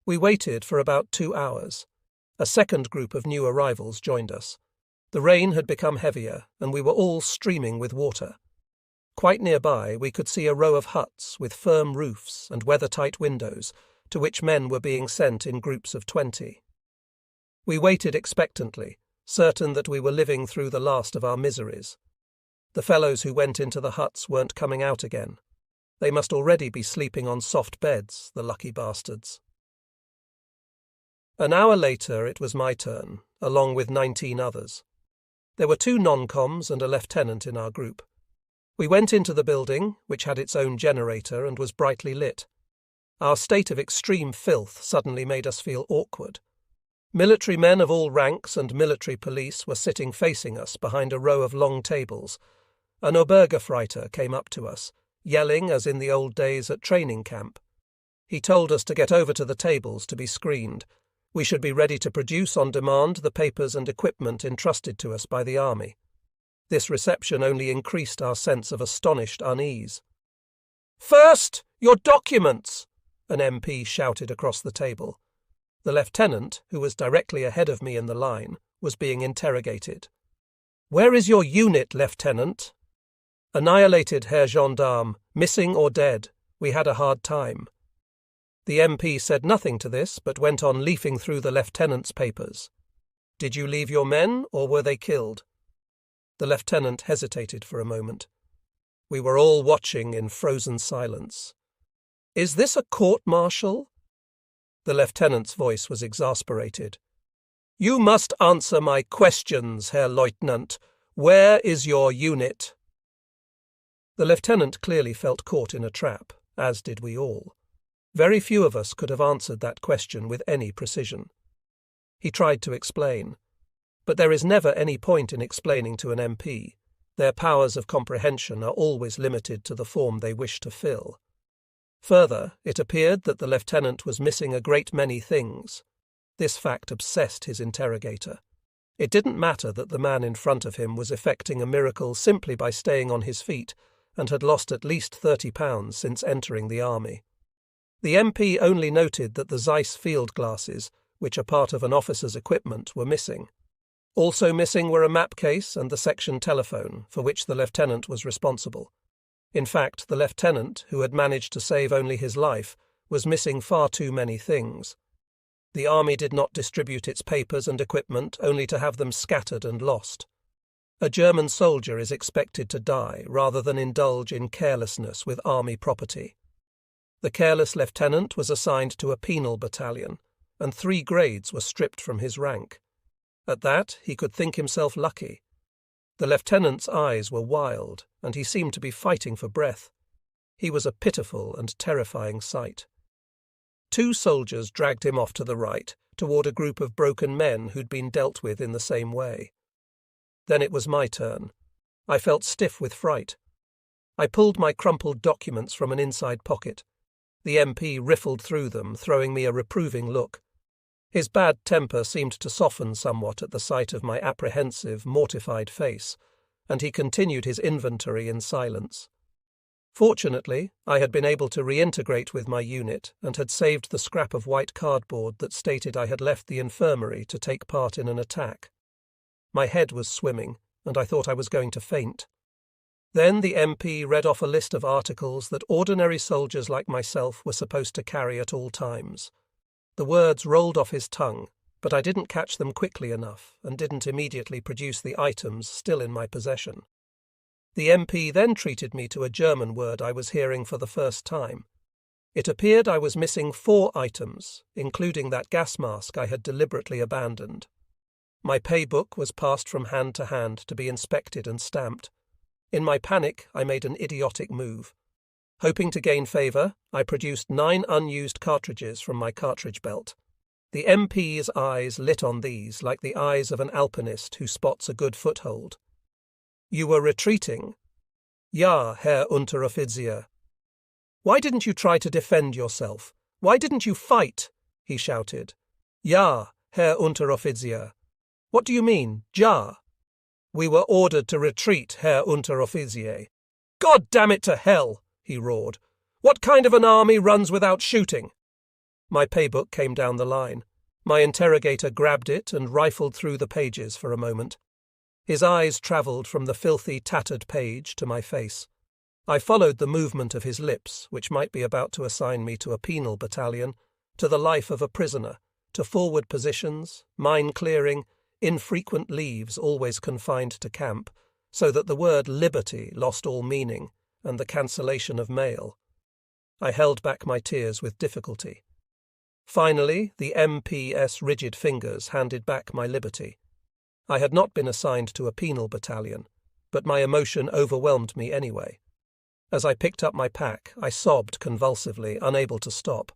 We waited for about 2 hours. A second group of new arrivals joined us. The rain had become heavier, and we were all streaming with water. Quite nearby, we could see a row of huts with firm roofs and weather-tight windows, to which men were being sent in groups of 20. We waited expectantly, certain that we were living through the last of our miseries. The fellows who went into the huts weren't coming out again. They must already be sleeping on soft beds, the lucky bastards. An hour later it was my turn, along with 19 others. There were 2 non-coms and a lieutenant in our group. We went into the building, which had its own generator and was brightly lit. Our state of extreme filth suddenly made us feel awkward. Military men of all ranks and military police were sitting facing us behind a row of long tables. An Obergefreiter came up to us, yelling as in the old days at training camp. He told us to get over to the tables to be screened. We should be ready to produce on demand the papers and equipment entrusted to us by the army. This reception only increased our sense of astonished unease. "First, your documents!" an MP shouted across the table. The lieutenant, who was directly ahead of me in the line, was being interrogated. "Where is your unit, Lieutenant?" "Annihilated, Herr Gendarme, missing or dead. We had a hard time." The MP said nothing to this, but went on leafing through the lieutenant's papers. "Did you leave your men, or were they killed?" The lieutenant hesitated for a moment. We were all watching in frozen silence. "Is this a court-martial?" The lieutenant's voice was exasperated. "You must answer my questions, Herr Leutnant. Where is your unit?" The lieutenant clearly felt caught in a trap, as did we all. Very few of us could have answered that question with any precision. He tried to explain. But there is never any point in explaining to an MP. Their powers of comprehension are always limited to the form they wish to fill. Further, it appeared that the lieutenant was missing a great many things. This fact obsessed his interrogator. It didn't matter that the man in front of him was effecting a miracle simply by staying on his feet and had lost at least 30 pounds since entering the army. The MP only noted that the Zeiss field glasses, which are part of an officer's equipment, were missing. Also missing were a map case and the section telephone, for which the lieutenant was responsible. In fact, the lieutenant, who had managed to save only his life, was missing far too many things. The army did not distribute its papers and equipment only to have them scattered and lost. A German soldier is expected to die rather than indulge in carelessness with army property. The careless lieutenant was assigned to a penal battalion, and 3 grades were stripped from his rank. At that, he could think himself lucky. The lieutenant's eyes were wild, and he seemed to be fighting for breath. He was a pitiful and terrifying sight. 2 soldiers dragged him off to the right, toward a group of broken men who'd been dealt with in the same way. Then it was my turn. I felt stiff with fright. I pulled my crumpled documents from an inside pocket. The MP riffled through them, throwing me a reproving look. His bad temper seemed to soften somewhat at the sight of my apprehensive, mortified face, and he continued his inventory in silence. Fortunately, I had been able to reintegrate with my unit and had saved the scrap of white cardboard that stated I had left the infirmary to take part in an attack. My head was swimming, and I thought I was going to faint. Then the MP read off a list of articles that ordinary soldiers like myself were supposed to carry at all times. The words rolled off his tongue, but I didn't catch them quickly enough and didn't immediately produce the items still in my possession. The MP then treated me to a German word I was hearing for the first time. It appeared I was missing 4 items, including that gas mask I had deliberately abandoned. My pay book was passed from hand to hand to be inspected and stamped. In my panic, I made an idiotic move. Hoping to gain favour, I produced 9 unused cartridges from my cartridge belt. The MP's eyes lit on these like the eyes of an alpinist who spots a good foothold. "You were retreating?" "Ja, Herr Unteroffizier." "Why didn't you try to defend yourself? Why didn't you fight?" he shouted. "Ja, Herr Unteroffizier." "What do you mean, ja?" "We were ordered to retreat, Herr Unteroffizier." "God damn it to hell!" he roared. "What kind of an army runs without shooting?" My paybook came down the line. My interrogator grabbed it and rifled through the pages for a moment. His eyes travelled from the filthy, tattered page to my face. I followed the movement of his lips, which might be about to assign me to a penal battalion, to the life of a prisoner, to forward positions, mine clearing, infrequent leaves always confined to camp, so that the word liberty lost all meaning, and the cancellation of mail. I held back my tears with difficulty. Finally, the MP's rigid fingers handed back my liberty. I had not been assigned to a penal battalion, but my emotion overwhelmed me anyway. As I picked up my pack, I sobbed convulsively, unable to stop.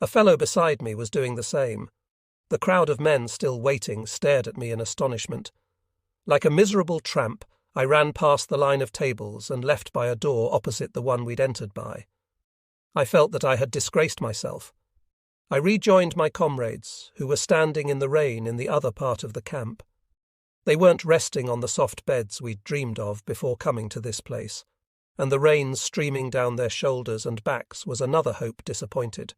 A fellow beside me was doing the same. The crowd of men still waiting stared at me in astonishment. Like a miserable tramp, I ran past the line of tables and left by a door opposite the one we'd entered by. I felt that I had disgraced myself. I rejoined my comrades, who were standing in the rain in the other part of the camp. They weren't resting on the soft beds we'd dreamed of before coming to this place, and the rain streaming down their shoulders and backs was another hope disappointed.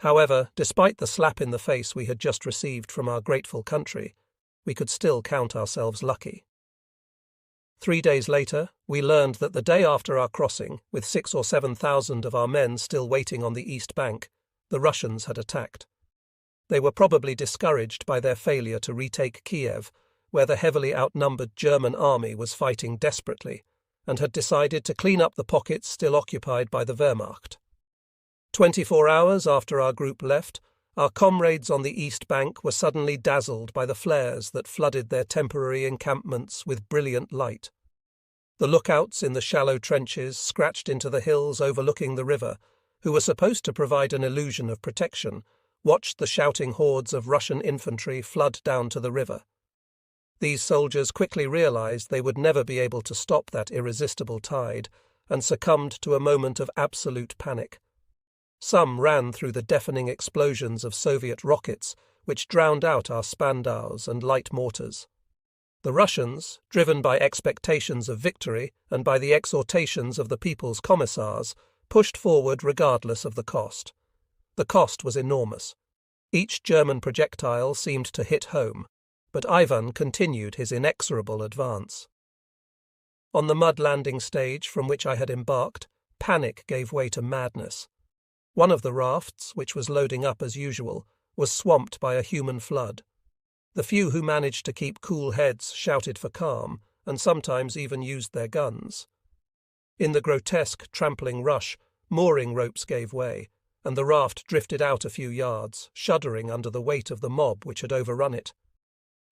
However, despite the slap in the face we had just received from our grateful country, we could still count ourselves lucky. 3 days later, we learned that the day after our crossing, with 6,000 or 7,000 of our men still waiting on the east bank, the Russians had attacked. They were probably discouraged by their failure to retake Kiev, where the heavily outnumbered German army was fighting desperately, and had decided to clean up the pockets still occupied by the Wehrmacht. 24 hours after our group left, our comrades on the east bank were suddenly dazzled by the flares that flooded their temporary encampments with brilliant light. The lookouts in the shallow trenches scratched into the hills overlooking the river, who were supposed to provide an illusion of protection, watched the shouting hordes of Russian infantry flood down to the river. These soldiers quickly realized they would never be able to stop that irresistible tide, and succumbed to a moment of absolute panic. Some ran through the deafening explosions of Soviet rockets, which drowned out our Spandaus and light mortars. The Russians, driven by expectations of victory and by the exhortations of the people's commissars, pushed forward regardless of the cost. The cost was enormous. Each German projectile seemed to hit home, but Ivan continued his inexorable advance. On the mud landing stage from which I had embarked, panic gave way to madness. One of the rafts, which was loading up as usual, was swamped by a human flood. The few who managed to keep cool heads shouted for calm, and sometimes even used their guns. In the grotesque, trampling rush, mooring ropes gave way, and the raft drifted out a few yards, shuddering under the weight of the mob which had overrun it.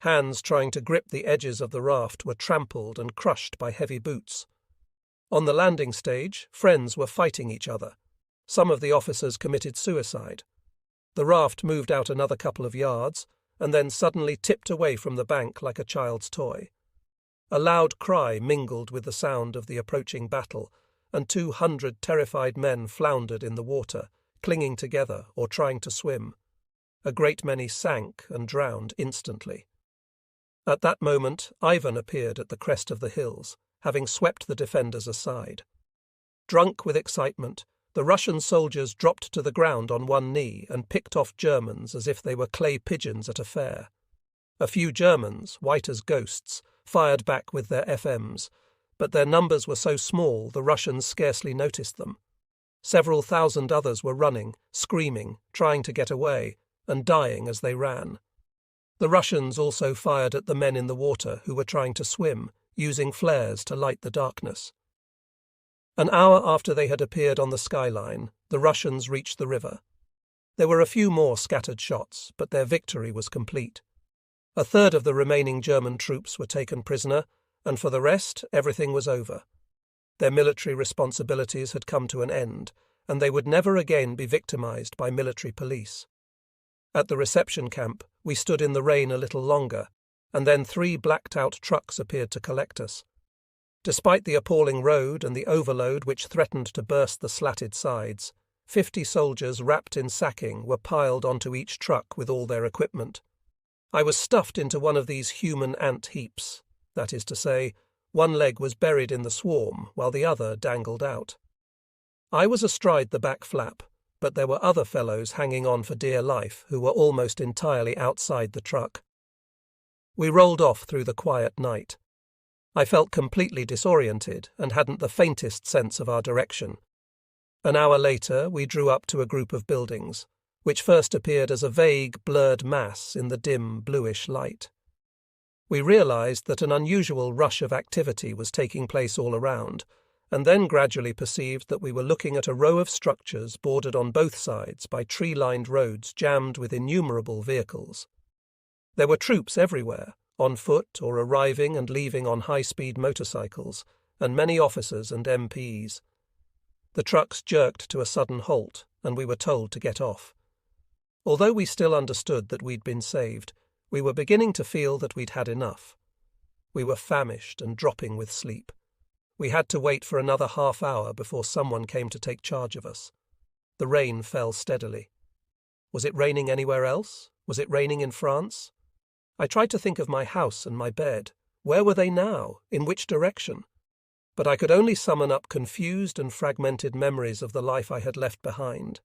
Hands trying to grip the edges of the raft were trampled and crushed by heavy boots. On the landing stage, friends were fighting each other. Some of the officers committed suicide. The raft moved out another couple of yards, and then suddenly tipped away from the bank like a child's toy. A loud cry mingled with the sound of the approaching battle, and 200 terrified men floundered in the water, clinging together or trying to swim. A great many sank and drowned instantly. At that moment, Ivan appeared at the crest of the hills, having swept the defenders aside. Drunk with excitement, the Russian soldiers dropped to the ground on one knee and picked off Germans as if they were clay pigeons at a fair. A few Germans, white as ghosts, fired back with their FMs, but their numbers were so small the Russians scarcely noticed them. Several thousand others were running, screaming, trying to get away, and dying as they ran. The Russians also fired at the men in the water who were trying to swim, using flares to light the darkness. An hour after they had appeared on the skyline, the Russians reached the river. There were a few more scattered shots, but their victory was complete. A third of the remaining German troops were taken prisoner, and for the rest, everything was over. Their military responsibilities had come to an end, and they would never again be victimized by military police. At the reception camp, we stood in the rain a little longer, and then 3 blacked-out trucks appeared to collect us. Despite the appalling road and the overload which threatened to burst the slatted sides, 50 soldiers wrapped in sacking were piled onto each truck with all their equipment. I was stuffed into one of these human ant heaps. That is to say, one leg was buried in the swarm while the other dangled out. I was astride the back flap, but there were other fellows hanging on for dear life who were almost entirely outside the truck. We rolled off through the quiet night. I felt completely disoriented and hadn't the faintest sense of our direction. An hour later, we drew up to a group of buildings, which first appeared as a vague, blurred mass in the dim, bluish light. We realized that an unusual rush of activity was taking place all around, and then gradually perceived that we were looking at a row of structures bordered on both sides by tree-lined roads jammed with innumerable vehicles. There were troops everywhere, on foot or arriving and leaving on high-speed motorcycles, and many officers and MPs. The trucks jerked to a sudden halt, and we were told to get off. Although we still understood that we'd been saved, we were beginning to feel that we'd had enough. We were famished and dropping with sleep. We had to wait for another half hour before someone came to take charge of us. The rain fell steadily. Was it raining anywhere else? Was it raining in France? I tried to think of my house and my bed. Where were they now? In which direction? But I could only summon up confused and fragmented memories of the life I had left behind.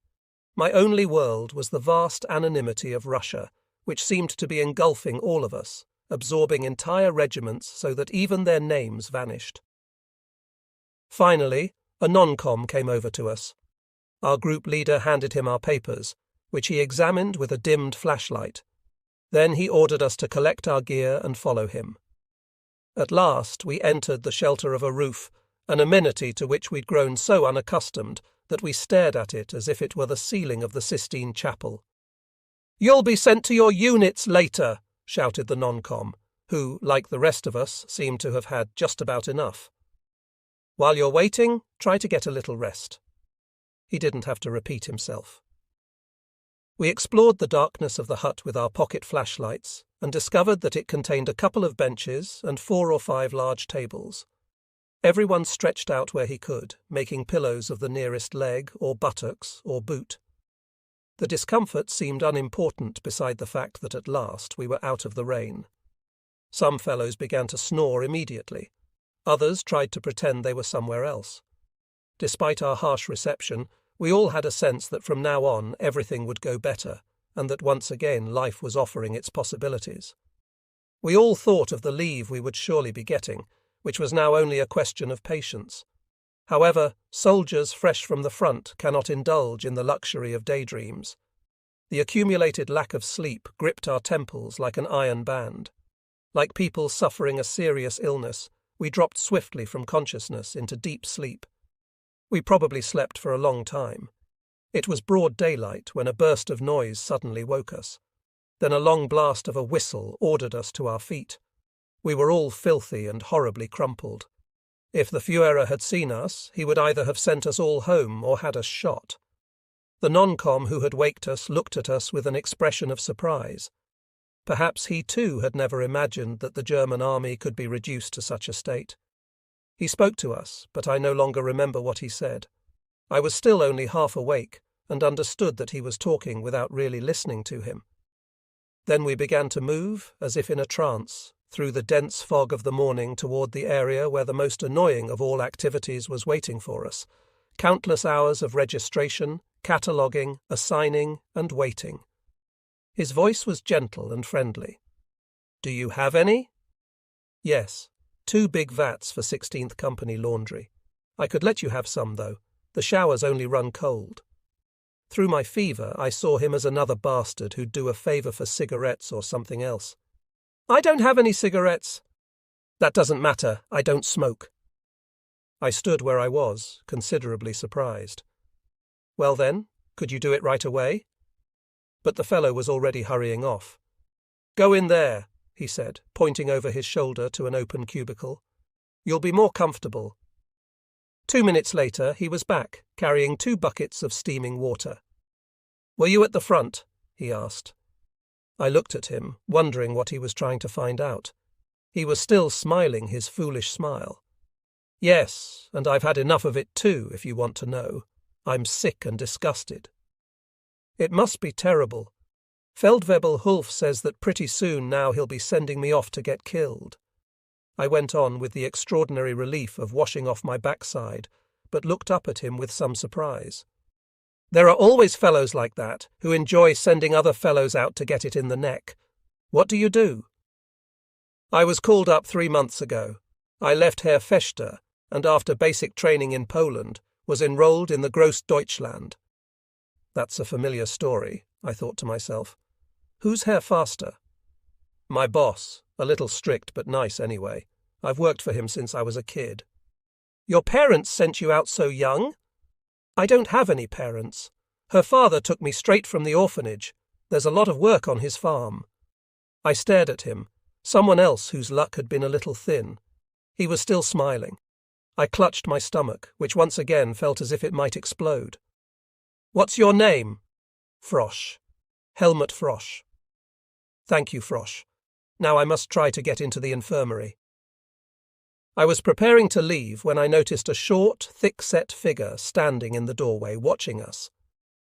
My only world was the vast anonymity of Russia, which seemed to be engulfing all of us, absorbing entire regiments so that even their names vanished. Finally, a non-com came over to us. Our group leader handed him our papers, which he examined with a dimmed flashlight. Then he ordered us to collect our gear and follow him. At last we entered the shelter of a roof, an amenity to which we'd grown so unaccustomed that we stared at it as if it were the ceiling of the Sistine Chapel. "You'll be sent to your units later," shouted the non-com, who, like the rest of us, seemed to have had just about enough. "While you're waiting, try to get a little rest." He didn't have to repeat himself. We explored the darkness of the hut with our pocket flashlights and discovered that it contained a couple of benches and 4 or 5 large tables. Everyone stretched out where he could, making pillows of the nearest leg or buttocks or boot. The discomfort seemed unimportant beside the fact that at last we were out of the rain. Some fellows began to snore immediately. Others tried to pretend they were somewhere else. Despite our harsh reception, we all had a sense that from now on everything would go better, and that once again life was offering its possibilities. We all thought of the leave we would surely be getting, which was now only a question of patience. However, soldiers fresh from the front cannot indulge in the luxury of daydreams. The accumulated lack of sleep gripped our temples like an iron band. Like people suffering a serious illness, we dropped swiftly from consciousness into deep sleep. We probably slept for a long time. It was broad daylight when a burst of noise suddenly woke us. Then a long blast of a whistle ordered us to our feet. We were all filthy and horribly crumpled. If the Führer had seen us, he would either have sent us all home or had us shot. The non-com who had waked us looked at us with an expression of surprise. Perhaps he too had never imagined that the German army could be reduced to such a state. He spoke to us, but I no longer remember what he said. I was still only half awake and understood that he was talking without really listening to him. Then we began to move, as if in a trance, through the dense fog of the morning toward the area where the most annoying of all activities was waiting for us. Countless hours of registration, cataloguing, assigning, and waiting. His voice was gentle and friendly. "Do you have any?" "Yes. 2 big vats for 16th Company laundry. I could let you have some, though. The showers only run cold." Through my fever, I saw him as another bastard who'd do a favour for cigarettes or something else. "I don't have any cigarettes." "That doesn't matter. I don't smoke." I stood where I was, considerably surprised. "Well then, could you do it right away?" But the fellow was already hurrying off. "Go in there," he said, pointing over his shoulder to an open cubicle. "You'll be more comfortable." 2 minutes later, he was back, carrying 2 buckets of steaming water. "Were you at the front?" he asked. I looked at him, wondering what he was trying to find out. He was still smiling his foolish smile. "Yes, and I've had enough of it too, if you want to know. I'm sick and disgusted." "It must be terrible. Feldwebel Hulf says that pretty soon now he'll be sending me off to get killed." I went on with the extraordinary relief of washing off my backside, but looked up at him with some surprise. There are always fellows like that who enjoy sending other fellows out to get it in the neck. What do you do? I was called up 3 months ago. I left Herr Fechter, and after basic training in Poland, was enrolled in the Großdeutschland. That's a familiar story, I thought to myself. Who's Herr Faster? My boss, a little strict but nice anyway. I've worked for him since I was a kid. Your parents sent you out so young? I don't have any parents. Her father took me straight from the orphanage. There's a lot of work on his farm. I stared at him, someone else whose luck had been a little thin. He was still smiling. I clutched my stomach, which once again felt as if it might explode. What's your name? Frosch. Helmut Frosch. Thank you, Frosch. Now I must try to get into the infirmary. I was preparing to leave when I noticed a short, thick-set figure standing in the doorway watching us.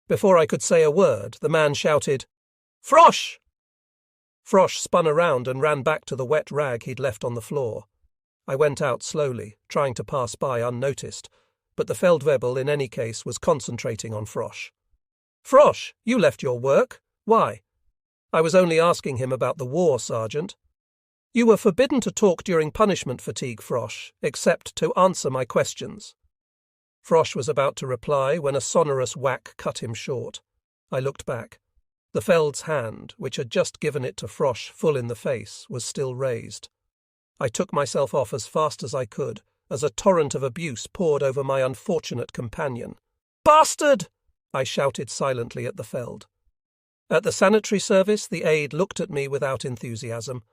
Before I could say a word, the man shouted, "Frosch!" Frosch spun around and ran back to the wet rag he'd left on the floor. I went out slowly, trying to pass by unnoticed, but the Feldwebel in any case was concentrating on Frosch. "Frosch, you left your work. Why?" I was only asking him about the war, Sergeant. You were forbidden to talk during punishment fatigue, Frosch, except to answer my questions. Frosch was about to reply when a sonorous whack cut him short. I looked back. The Feld's hand, which had just given it to Frosch full in the face, was still raised. I took myself off as fast as I could, as a torrent of abuse poured over my unfortunate companion. "Bastard!" I shouted silently at the Feld. At the sanitary service, the aide looked at me without enthusiasm.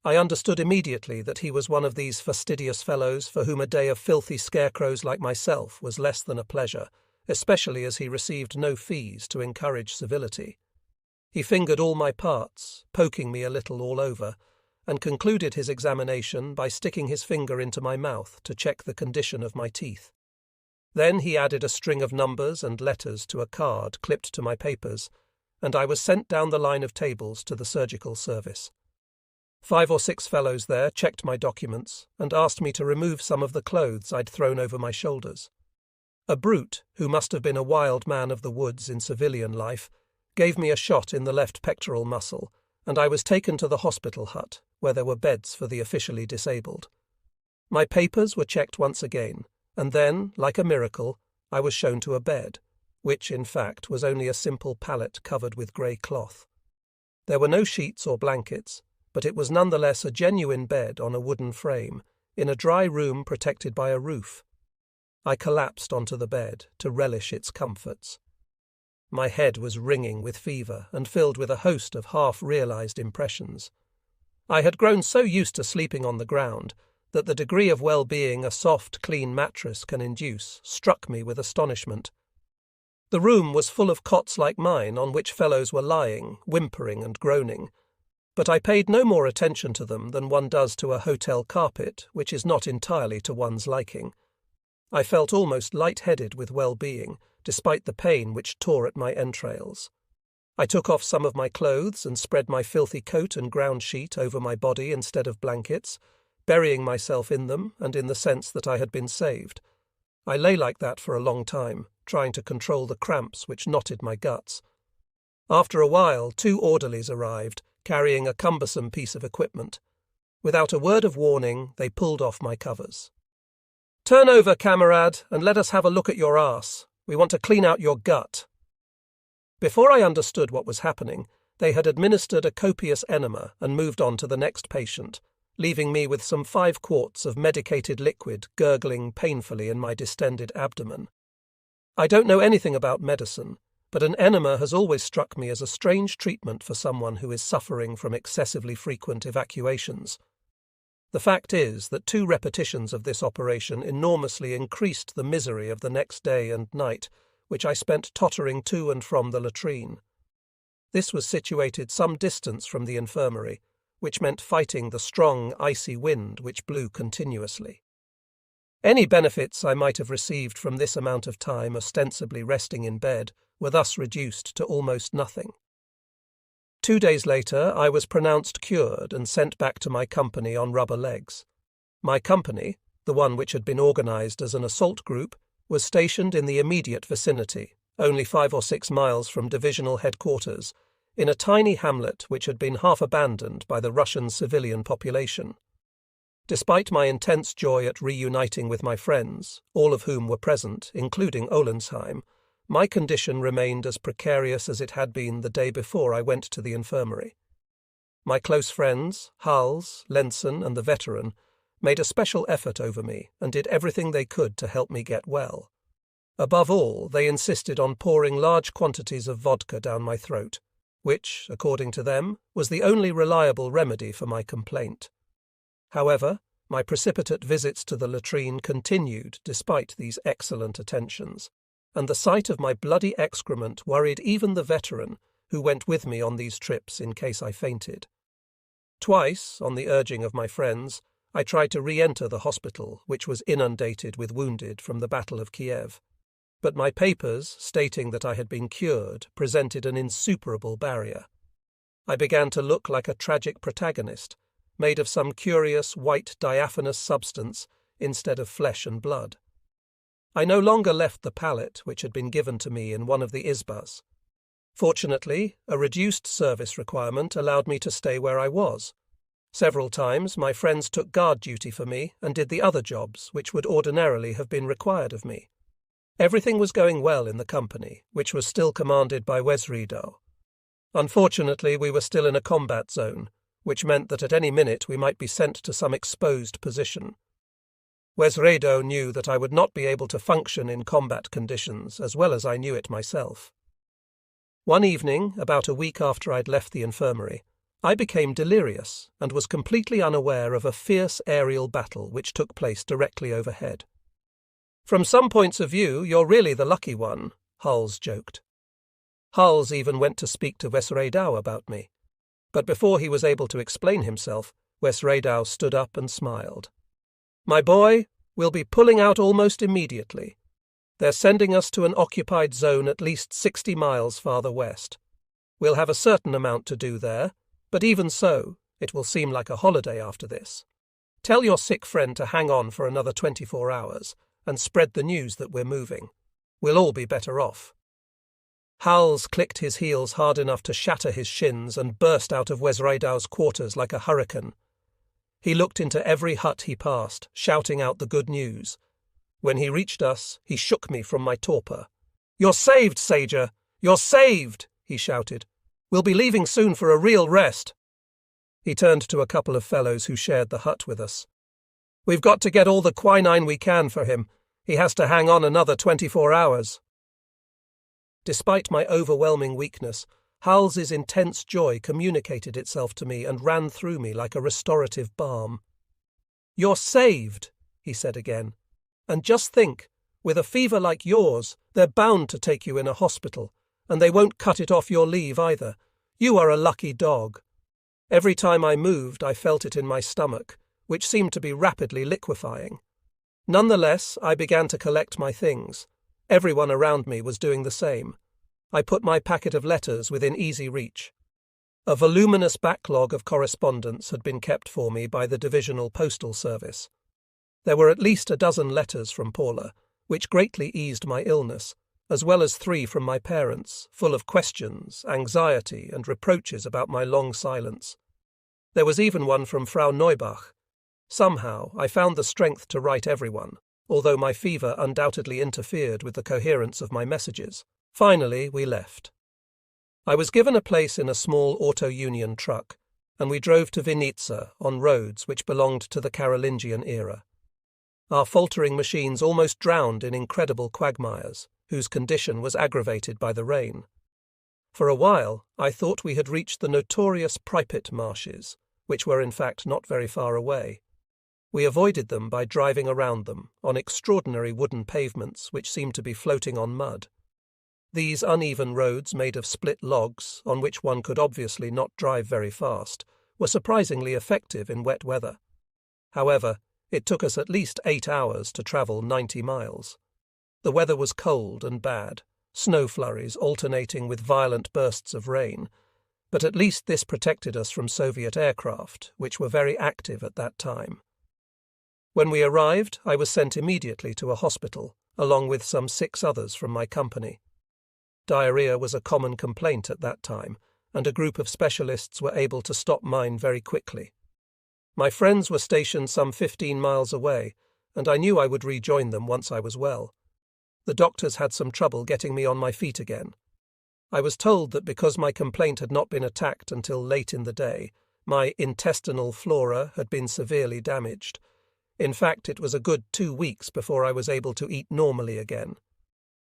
I understood immediately that he was one of these fastidious fellows for whom a day of filthy scarecrows like myself was less than a pleasure, especially as he received no fees to encourage civility. He fingered all my parts, poking me a little all over, and concluded his examination by sticking his finger into my mouth to check the condition of my teeth. Then he added a string of numbers and letters to a card clipped to my papers, and I was sent down the line of tables to the surgical service. 5 or 6 fellows there checked my documents and asked me to remove some of the clothes I'd thrown over my shoulders. A brute, who must have been a wild man of the woods in civilian life, gave me a shot in the left pectoral muscle, and I was taken to the hospital hut, where there were beds for the officially disabled. My papers were checked once again, and then, like a miracle, I was shown to a bed, which, in fact, was only a simple pallet covered with grey cloth. There were no sheets or blankets, but it was nonetheless a genuine bed on a wooden frame, in a dry room protected by a roof. I collapsed onto the bed to relish its comforts. My head was ringing with fever and filled with a host of half-realized impressions. I had grown so used to sleeping on the ground that the degree of well-being a soft, clean mattress can induce struck me with astonishment. The room was full of cots like mine on which fellows were lying, whimpering and groaning, but I paid no more attention to them than one does to a hotel carpet, which is not entirely to one's liking. I felt almost light-headed with well-being, despite the pain which tore at my entrails. I took off some of my clothes and spread my filthy coat and ground sheet over my body instead of blankets, burying myself in them and in the sense that I had been saved. I lay like that for a long time, trying to control the cramps which knotted my guts. After a while, 2 orderlies arrived, carrying a cumbersome piece of equipment. Without a word of warning, they pulled off my covers. "Turn over, camarade, and let us have a look at your arse. We want to clean out your gut." Before I understood what was happening, they had administered a copious enema and moved on to the next patient, leaving me with some 5 quarts of medicated liquid gurgling painfully in my distended abdomen. I don't know anything about medicine, but an enema has always struck me as a strange treatment for someone who is suffering from excessively frequent evacuations. The fact is that 2 repetitions of this operation enormously increased the misery of the next day and night, which I spent tottering to and from the latrine. This was situated some distance from the infirmary, which meant fighting the strong, icy wind which blew continuously. Any benefits I might have received from this amount of time ostensibly resting in bed were thus reduced to almost nothing. 2 days later, I was pronounced cured and sent back to my company on rubber legs. My company, the one which had been organized as an assault group, was stationed in the immediate vicinity, only 5 or 6 miles from divisional headquarters, in a tiny hamlet which had been half abandoned by the Russian civilian population. Despite my intense joy at reuniting with my friends, all of whom were present, including Olensheim, my condition remained as precarious as it had been the day before I went to the infirmary. My close friends, Hals, Lenzen, and the veteran, made a special effort over me and did everything they could to help me get well. Above all, they insisted on pouring large quantities of vodka down my throat, which, according to them, was the only reliable remedy for my complaint. However, my precipitate visits to the latrine continued despite these excellent attentions, and the sight of my bloody excrement worried even the veteran who went with me on these trips in case I fainted. Twice, on the urging of my friends, I tried to re-enter the hospital, which was inundated with wounded from the Battle of Kiev. But my papers, stating that I had been cured, presented an insuperable barrier. I began to look like a tragic protagonist, made of some curious white diaphanous substance instead of flesh and blood. I no longer left the pallet which had been given to me in one of the izbas. Fortunately, a reduced service requirement allowed me to stay where I was. Several times my friends took guard duty for me and did the other jobs which would ordinarily have been required of me. Everything was going well in the company, which was still commanded by Wesredow. Unfortunately, we were still in a combat zone, which meant that at any minute we might be sent to some exposed position. Wesredow knew that I would not be able to function in combat conditions as well as I knew it myself. One evening, about a week after I'd left the infirmary, I became delirious and was completely unaware of a fierce aerial battle which took place directly overhead. "From some points of view, you're really the lucky one," Hals joked. Hals even went to speak to Wesredow about me. But before he was able to explain himself, Wesredow stood up and smiled. "My boy, we'll be pulling out almost immediately. They're sending us to an occupied zone at least 60 miles farther west. We'll have a certain amount to do there, but even so, it will seem like a holiday after this. Tell your sick friend to hang on for another 24 hours and spread the news that we're moving. We'll all be better off." Hals clicked his heels hard enough to shatter his shins and burst out of Wesredow's quarters like a hurricane. He looked into every hut he passed, shouting out the good news. When he reached us, he shook me from my torpor. "You're saved, Sager! You're saved!" he shouted. "We'll be leaving soon for a real rest." He turned to a couple of fellows who shared the hut with us. "We've got to get all the quinine we can for him. He has to hang on another 24 hours. Despite my overwhelming weakness, Hals's intense joy communicated itself to me and ran through me like a restorative balm. "You're saved," he said again. "And just think, with a fever like yours, they're bound to take you in a hospital, and they won't cut it off your leave either. You are a lucky dog." Every time I moved, I felt it in my stomach, which seemed to be rapidly liquefying. Nonetheless, I began to collect my things. Everyone around me was doing the same. I put my packet of letters within easy reach. A voluminous backlog of correspondence had been kept for me by the Divisional Postal Service. There were at least a dozen letters from Paula, which greatly eased my illness, as well as 3 from my parents, full of questions, anxiety, and reproaches about my long silence. There was even one from Frau Neubach. Somehow, I found the strength to write everyone, although my fever undoubtedly interfered with the coherence of my messages. Finally, we left. I was given a place in a small auto-union truck, and we drove to Vinnitsa on roads which belonged to the Carolingian era. Our faltering machines almost drowned in incredible quagmires, whose condition was aggravated by the rain. For a while, I thought we had reached the notorious Pripyat marshes, which were in fact not very far away. We avoided them by driving around them, on extraordinary wooden pavements which seemed to be floating on mud. These uneven roads made of split logs, on which one could obviously not drive very fast, were surprisingly effective in wet weather. However, it took us at least 8 hours to travel 90 miles. The weather was cold and bad, snow flurries alternating with violent bursts of rain, but at least this protected us from Soviet aircraft, which were very active at that time. When we arrived, I was sent immediately to a hospital, along with some 6 others from my company. Diarrhea was a common complaint at that time, and a group of specialists were able to stop mine very quickly. My friends were stationed some 15 miles away, and I knew I would rejoin them once I was well. The doctors had some trouble getting me on my feet again. I was told that because my complaint had not been attacked until late in the day, my intestinal flora had been severely damaged. In fact, it was a good 2 weeks before I was able to eat normally again.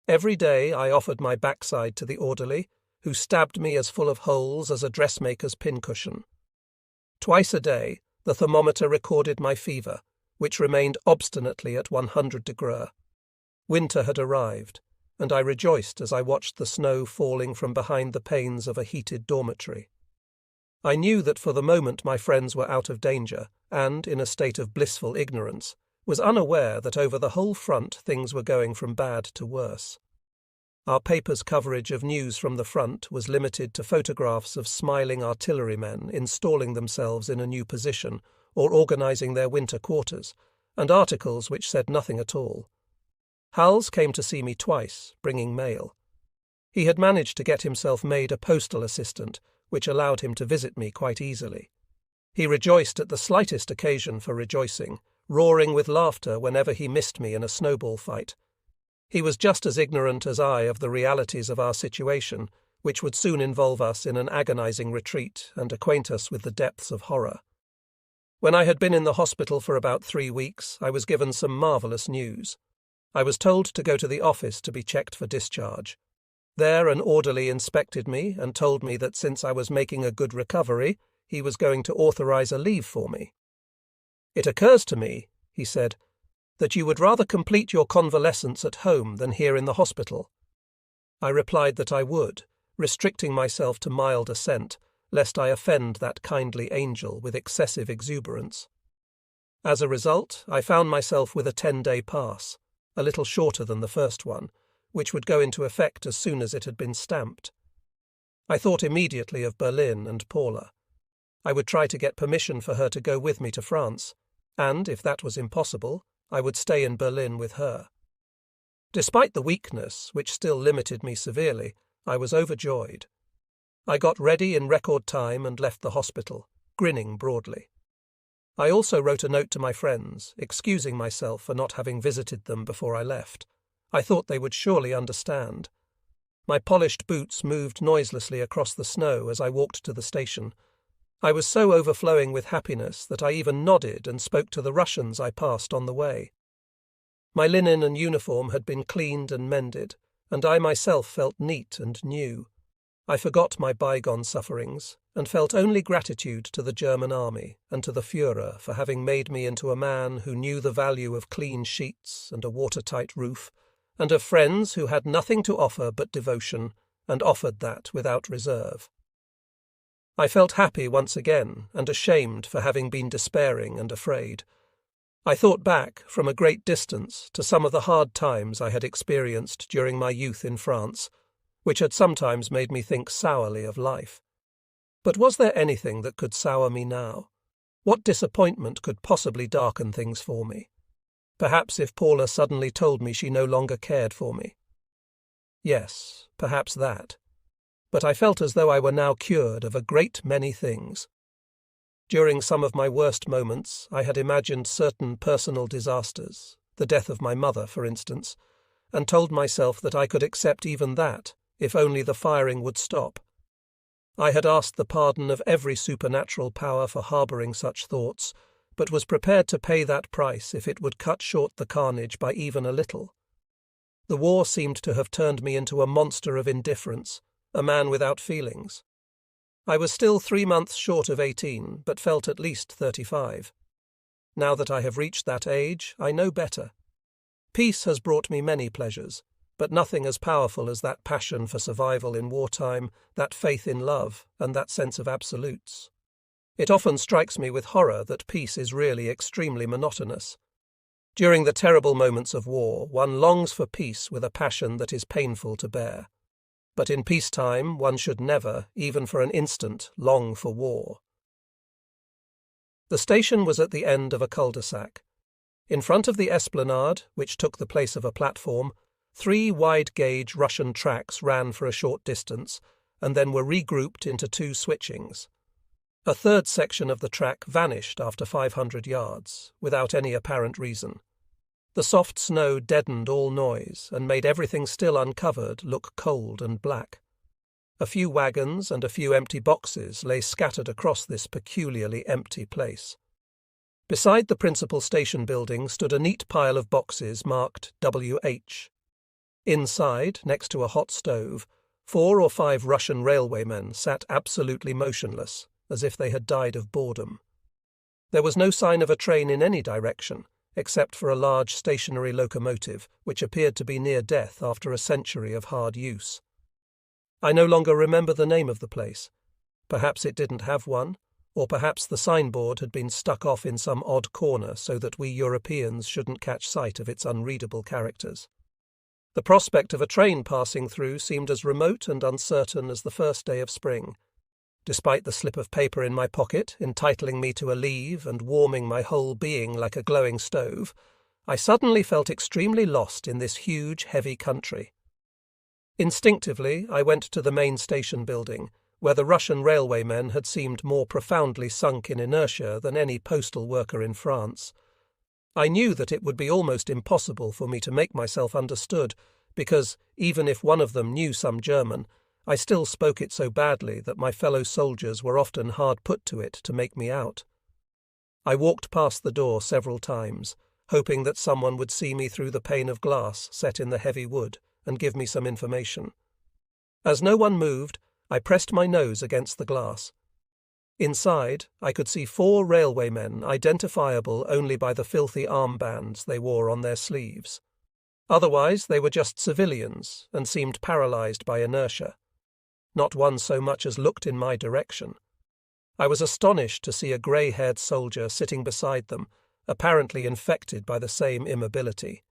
Every day I offered my backside to the orderly, who stabbed me as full of holes as a dressmaker's pincushion. Twice a day the thermometer recorded my fever, which remained obstinately at 100 degrees. Winter had arrived, and I rejoiced as I watched the snow falling from behind the panes of a heated dormitory. I knew that for the moment my friends were out of danger, and, in a state of blissful ignorance, was unaware that over the whole front things were going from bad to worse. Our paper's coverage of news from the front was limited to photographs of smiling artillerymen installing themselves in a new position or organising their winter quarters, and articles which said nothing at all. Hals came to see me twice, bringing mail. He had managed to get himself made a postal assistant, which allowed him to visit me quite easily. He rejoiced at the slightest occasion for rejoicing, roaring with laughter whenever he missed me in a snowball fight. He was just as ignorant as I of the realities of our situation, which would soon involve us in an agonizing retreat and acquaint us with the depths of horror. When I had been in the hospital for about 3 weeks, I was given some marvellous news. I was told to go to the office to be checked for discharge. There an orderly inspected me and told me that since I was making a good recovery, he was going to authorize a leave for me. "It occurs to me," he said, "that you would rather complete your convalescence at home than here in the hospital." I replied that I would, restricting myself to mild assent, lest I offend that kindly angel with excessive exuberance. As a result, I found myself with a 10-day pass, a little shorter than the first one, which would go into effect as soon as it had been stamped. I thought immediately of Berlin and Paula. I would try to get permission for her to go with me to France, and, if that was impossible, I would stay in Berlin with her. Despite the weakness, which still limited me severely, I was overjoyed. I got ready in record time and left the hospital, grinning broadly. I also wrote a note to my friends, excusing myself for not having visited them before I left. I thought they would surely understand. My polished boots moved noiselessly across the snow as I walked to the station. I was so overflowing with happiness that I even nodded and spoke to the Russians I passed on the way. My linen and uniform had been cleaned and mended, and I myself felt neat and new. I forgot my bygone sufferings, and felt only gratitude to the German army and to the Führer for having made me into a man who knew the value of clean sheets and a watertight roof, and of friends who had nothing to offer but devotion, and offered that without reserve. I felt happy once again, and ashamed for having been despairing and afraid. I thought back, from a great distance, to some of the hard times I had experienced during my youth in France, which had sometimes made me think sourly of life. But was there anything that could sour me now? What disappointment could possibly darken things for me? Perhaps if Paula suddenly told me she no longer cared for me. Yes, perhaps that. But I felt as though I were now cured of a great many things. During some of my worst moments, I had imagined certain personal disasters, the death of my mother, for instance, and told myself that I could accept even that, if only the firing would stop. I had asked the pardon of every supernatural power for harbouring such thoughts, but was prepared to pay that price if it would cut short the carnage by even a little. The war seemed to have turned me into a monster of indifference, a man without feelings. I was still 3 months short of 18, but felt at least 35. Now that I have reached that age, I know better. Peace has brought me many pleasures, but nothing as powerful as that passion for survival in wartime, that faith in love, and that sense of absolutes. It often strikes me with horror that peace is really extremely monotonous. During the terrible moments of war, one longs for peace with a passion that is painful to bear. But in peacetime, one should never, even for an instant, long for war. The station was at the end of a cul-de-sac. In front of the esplanade, which took the place of a platform, 3 wide-gauge Russian tracks ran for a short distance and then were regrouped into 2 switchings. A third section of the track vanished after 500 yards, without any apparent reason. The soft snow deadened all noise and made everything still uncovered look cold and black. A few wagons and a few empty boxes lay scattered across this peculiarly empty place. Beside the principal station building stood a neat pile of boxes marked WH. Inside, next to a hot stove, 4 or 5 Russian railwaymen sat absolutely motionless, as if they had died of boredom. There was no sign of a train in any direction, except for a large stationary locomotive, which appeared to be near death after a century of hard use. I no longer remember the name of the place. Perhaps it didn't have one, or perhaps the signboard had been stuck off in some odd corner so that we Europeans shouldn't catch sight of its unreadable characters. The prospect of a train passing through seemed as remote and uncertain as the first day of spring. Despite the slip of paper in my pocket entitling me to a leave and warming my whole being like a glowing stove, I suddenly felt extremely lost in this huge, heavy country. Instinctively, I went to the main station building, where the Russian railwaymen had seemed more profoundly sunk in inertia than any postal worker in France. I knew that it would be almost impossible for me to make myself understood, because, even if one of them knew some German, I still spoke it so badly that my fellow soldiers were often hard put to it to make me out. I walked past the door several times, hoping that someone would see me through the pane of glass set in the heavy wood and give me some information. As no one moved, I pressed my nose against the glass. Inside, I could see 4 railwaymen identifiable only by the filthy armbands they wore on their sleeves. Otherwise, they were just civilians and seemed paralyzed by inertia. Not one so much as looked in my direction. I was astonished to see a grey-haired soldier sitting beside them, apparently infected by the same immobility.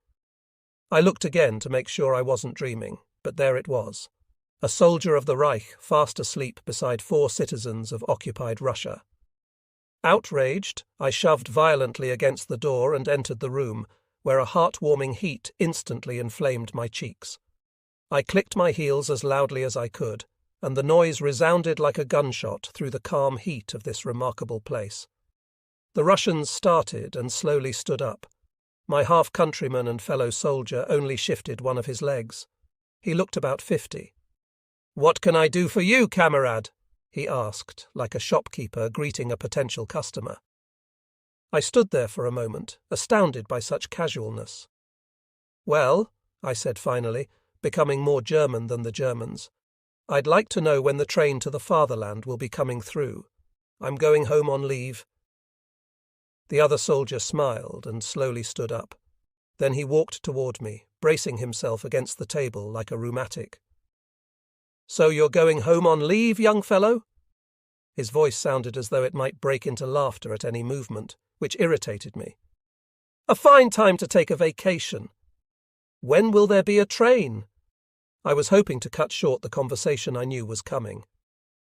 I looked again to make sure I wasn't dreaming, but there it was. A soldier of the Reich fast asleep beside 4 citizens of occupied Russia. Outraged, I shoved violently against the door and entered the room, where a heart-warming heat instantly inflamed my cheeks. I clicked my heels as loudly as I could, and the noise resounded like a gunshot through the calm heat of this remarkable place. The Russians started and slowly stood up. My half-countryman and fellow soldier only shifted one of his legs. He looked about 50. "What can I do for you, camarade?" he asked, like a shopkeeper greeting a potential customer. I stood there for a moment, astounded by such casualness. "Well," I said finally, becoming more German than the Germans, "I'd like to know when the train to the fatherland will be coming through. I'm going home on leave." The other soldier smiled and slowly stood up. Then he walked toward me, bracing himself against the table like a rheumatic. "So you're going home on leave, young fellow?" His voice sounded as though it might break into laughter at any movement, which irritated me. "A fine time to take a vacation. When will there be a train?" I was hoping to cut short the conversation I knew was coming.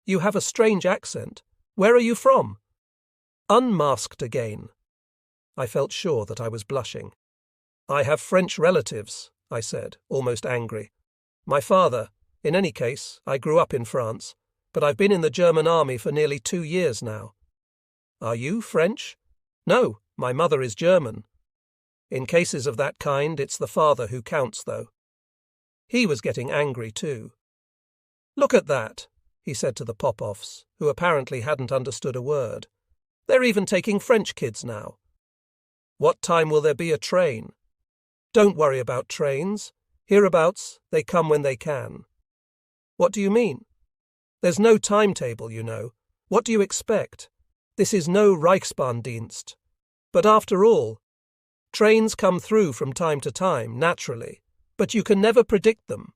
"You have a strange accent. Where are you from?" Unmasked again. I felt sure that I was blushing. "I have French relatives," I said, almost angry. "My father. In any case, I grew up in France, but I've been in the German army for nearly 2 years now." "Are you French?" "No, my mother is German." "In cases of that kind, it's the father who counts, though." He was getting angry, too. "Look at that," he said to the Popoffs, who apparently hadn't understood a word. "They're even taking French kids now. What time will there be a train?" "Don't worry about trains. Hereabouts, they come when they can." "What do you mean?" "There's no timetable, you know. What do you expect? This is no Reichsbahndienst. But after all, trains come through from time to time, naturally, but you can never predict them."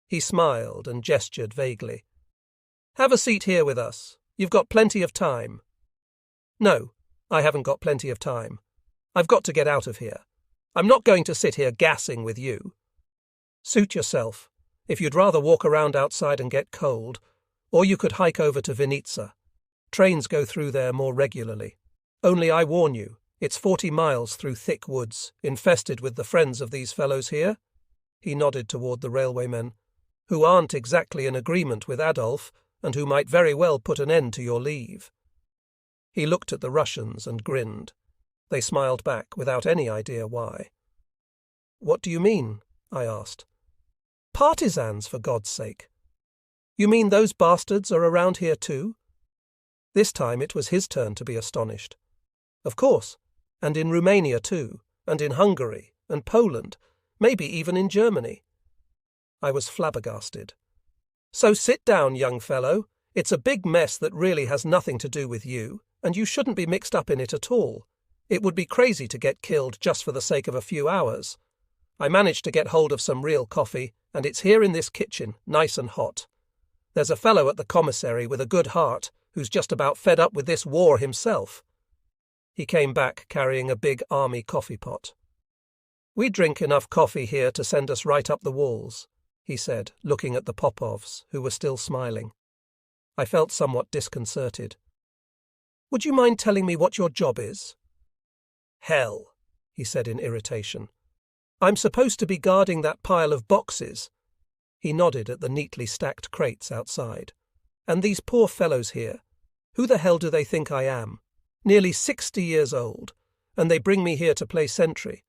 He smiled and gestured vaguely. "Have a seat here with us. You've got plenty of time." "No, I haven't got plenty of time. I've got to get out of here. I'm not going to sit here gassing with you." "Suit yourself. If you'd rather walk around outside and get cold, or you could hike over to Vinnitsa. Trains go through there more regularly. Only I warn you, it's 40 miles through thick woods, infested with the friends of these fellows here. He nodded toward the railwaymen, who aren't exactly in agreement with Adolf and who might very well put an end to your leave. He looked at the Russians and grinned. They smiled back without any idea why. What do you mean? I asked. Partisans, for God's sake. You mean those bastards are around here too? This time it was his turn to be astonished. Of course, and in Romania too, and in Hungary, and Poland, maybe even in Germany. I was flabbergasted. So sit down, young fellow. It's a big mess that really has nothing to do with you, and you shouldn't be mixed up in it at all. It would be crazy to get killed just for the sake of a few hours. I managed to get hold of some real coffee, and it's here in this kitchen, nice and hot. There's a fellow at the commissary with a good heart who's just about fed up with this war himself. He came back carrying a big army coffee pot. We drink enough coffee here to send us right up the walls, he said, looking at the Popovs, who were still smiling. I felt somewhat disconcerted. Would you mind telling me what your job is? Hell, he said in irritation. I'm supposed to be guarding that pile of boxes. He nodded at the neatly stacked crates outside. And these poor fellows here, who the hell do they think I am? Nearly 60 years old, and they bring me here to play sentry.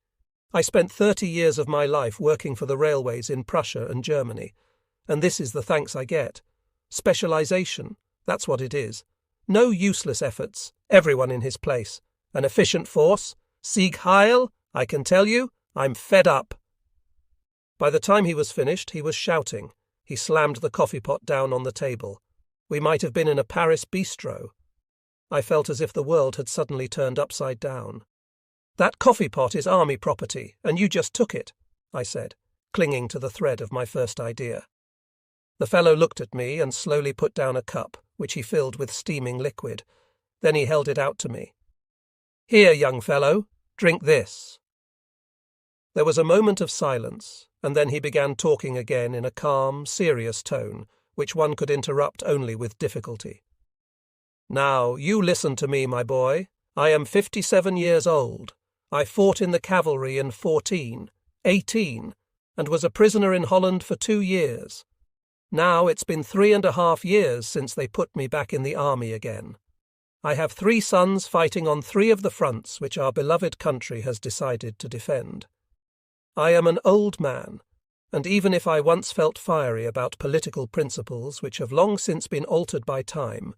I spent 30 years of my life working for the railways in Prussia and Germany, and this is the thanks I get. Specialization, that's what it is. No useless efforts, everyone in his place. An efficient force. Sieg Heil, I can tell you, I'm fed up. By the time he was finished, he was shouting. He slammed the coffee pot down on the table. We might have been in a Paris bistro. I felt as if the world had suddenly turned upside down. That coffee pot is army property, and you just took it, I said, clinging to the thread of my first idea. The fellow looked at me and slowly put down a cup, which he filled with steaming liquid. Then he held it out to me. Here, young fellow, drink this. There was a moment of silence, and then he began talking again in a calm, serious tone, which one could interrupt only with difficulty. Now, you listen to me, my boy. I am 57 years old. I fought in the cavalry in 18, and was a prisoner in Holland for 2 years. Now it's been 3.5 years since they put me back in the army again. I have 3 sons fighting on 3 of the fronts which our beloved country has decided to defend. I am an old man, and even if I once felt fiery about political principles which have long since been altered by time,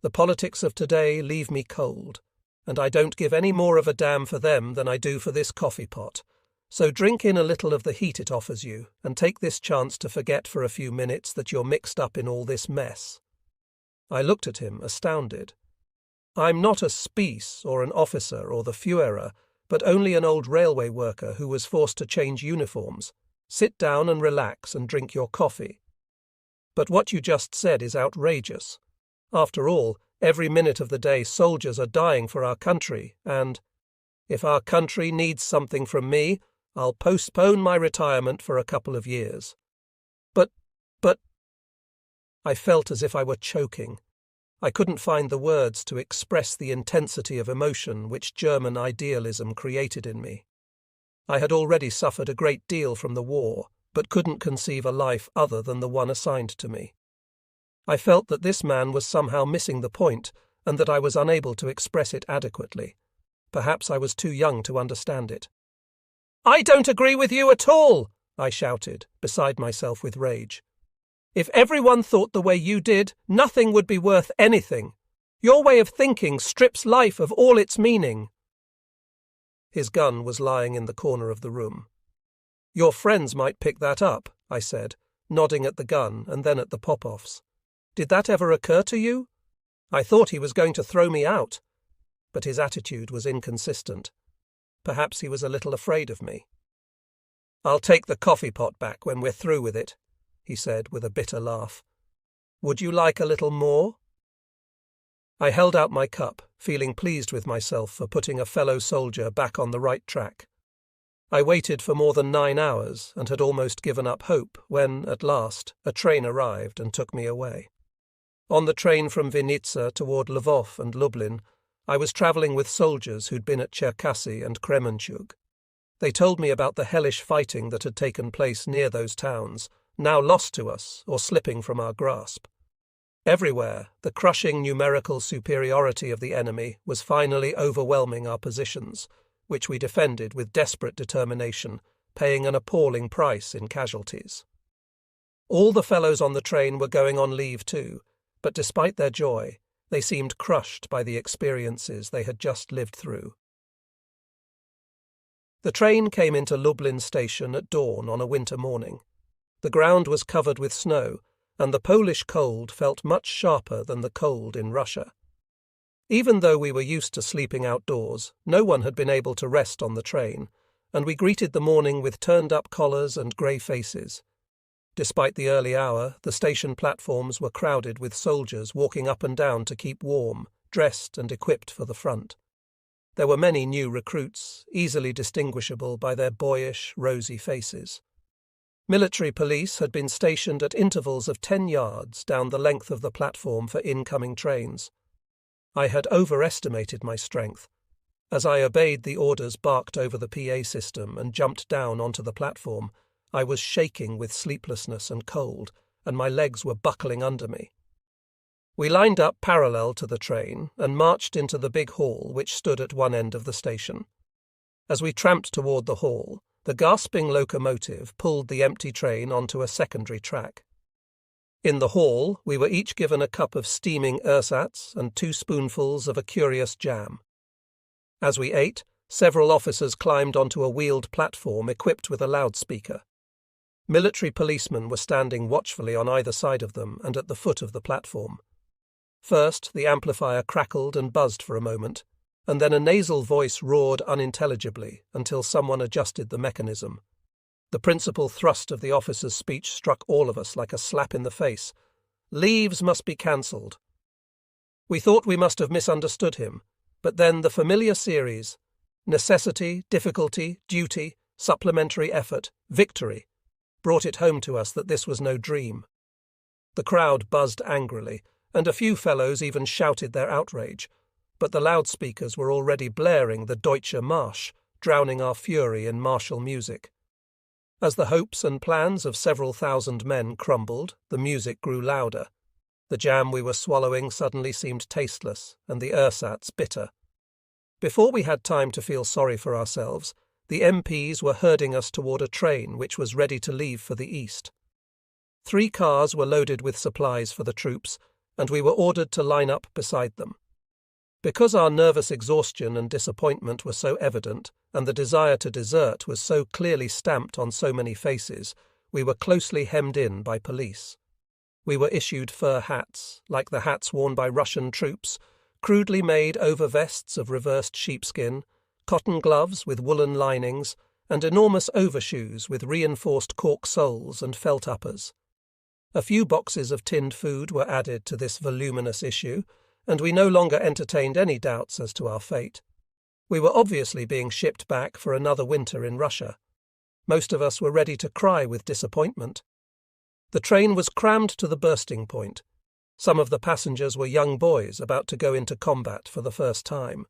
the politics of today leave me cold, and I don't give any more of a damn for them than I do for this coffee pot. So drink in a little of the heat it offers you, and take this chance to forget for a few minutes that you're mixed up in all this mess. I looked at him, astounded. I'm not a Spieß or an officer or the Führer, but only an old railway worker who was forced to change uniforms. Sit down and relax and drink your coffee. But what you just said is outrageous. After all, every minute of the day soldiers are dying for our country, and if our country needs something from me, I'll postpone my retirement for a couple of years. But... I felt as if I were choking. I couldn't find the words to express the intensity of emotion which German idealism created in me. I had already suffered a great deal from the war, but couldn't conceive a life other than the one assigned to me. I felt that this man was somehow missing the point, and that I was unable to express it adequately. Perhaps I was too young to understand it. I don't agree with you at all, I shouted, beside myself with rage. If everyone thought the way you did, nothing would be worth anything. Your way of thinking strips life of all its meaning. His gun was lying in the corner of the room. Your friends might pick that up, I said, nodding at the gun and then at the Popovs. Did that ever occur to you? I thought he was going to throw me out, but his attitude was inconsistent. Perhaps he was a little afraid of me. I'll take the coffee pot back when we're through with it, he said with a bitter laugh. Would you like a little more? I held out my cup, feeling pleased with myself for putting a fellow soldier back on the right track. I waited for more than 9 hours and had almost given up hope when, at last, a train arrived and took me away. On the train from Vinnitsa toward Lvov and Lublin, I was travelling with soldiers who'd been at Cherkassy and Kremenchug. They told me about the hellish fighting that had taken place near those towns, now lost to us or slipping from our grasp. Everywhere, the crushing numerical superiority of the enemy was finally overwhelming our positions, which we defended with desperate determination, paying an appalling price in casualties. All the fellows on the train were going on leave too, but despite their joy, they seemed crushed by the experiences they had just lived through. The train came into Lublin station at dawn on a winter morning. The ground was covered with snow, and the Polish cold felt much sharper than the cold in Russia. Even though we were used to sleeping outdoors, no one had been able to rest on the train, and we greeted the morning with turned-up collars and grey faces. Despite the early hour, the station platforms were crowded with soldiers walking up and down to keep warm, dressed and equipped for the front. There were many new recruits, easily distinguishable by their boyish, rosy faces. Military police had been stationed at intervals of 10 yards down the length of the platform for incoming trains. I had overestimated my strength. As I obeyed the orders barked over the PA system and jumped down onto the platform, I was shaking with sleeplessness and cold, and my legs were buckling under me. We lined up parallel to the train and marched into the big hall which stood at one end of the station. As we tramped toward the hall, the gasping locomotive pulled the empty train onto a secondary track. In the hall, we were each given a cup of steaming ersatz and 2 spoonfuls of a curious jam. As we ate, several officers climbed onto a wheeled platform equipped with a loudspeaker. Military policemen were standing watchfully on either side of them and at the foot of the platform. First, the amplifier crackled and buzzed for a moment, and then a nasal voice roared unintelligibly until someone adjusted the mechanism. The principal thrust of the officer's speech struck all of us like a slap in the face. Leaves must be cancelled. We thought we must have misunderstood him, but then the familiar series: necessity, difficulty, duty, supplementary effort, victory, brought it home to us that this was no dream. The crowd buzzed angrily, and a few fellows even shouted their outrage, but the loudspeakers were already blaring the Deutsche Marsch, drowning our fury in martial music. As the hopes and plans of several thousand men crumbled, the music grew louder. The jam we were swallowing suddenly seemed tasteless, and the ersatz bitter. Before we had time to feel sorry for ourselves, the MPs were herding us toward a train which was ready to leave for the east. 3 cars were loaded with supplies for the troops, and we were ordered to line up beside them. Because our nervous exhaustion and disappointment were so evident, and the desire to desert was so clearly stamped on so many faces, we were closely hemmed in by police. We were issued fur hats, like the hats worn by Russian troops, crudely made overvests of reversed sheepskin, cotton gloves with woolen linings, and enormous overshoes with reinforced cork soles and felt uppers. A few boxes of tinned food were added to this voluminous issue, and we no longer entertained any doubts as to our fate. We were obviously being shipped back for another winter in Russia. Most of us were ready to cry with disappointment. The train was crammed to the bursting point. Some of the passengers were young boys about to go into combat for the first time.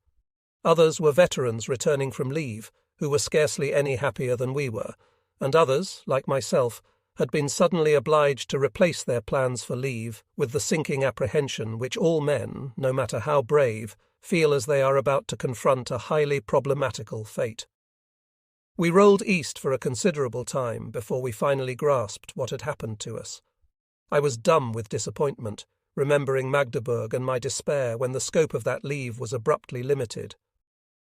Others were veterans returning from leave, who were scarcely any happier than we were, and others, like myself, had been suddenly obliged to replace their plans for leave with the sinking apprehension which all men, no matter how brave, feel as they are about to confront a highly problematical fate. We rolled east for a considerable time before we finally grasped what had happened to us. I was dumb with disappointment, remembering Magdeburg and my despair when the scope of that leave was abruptly limited.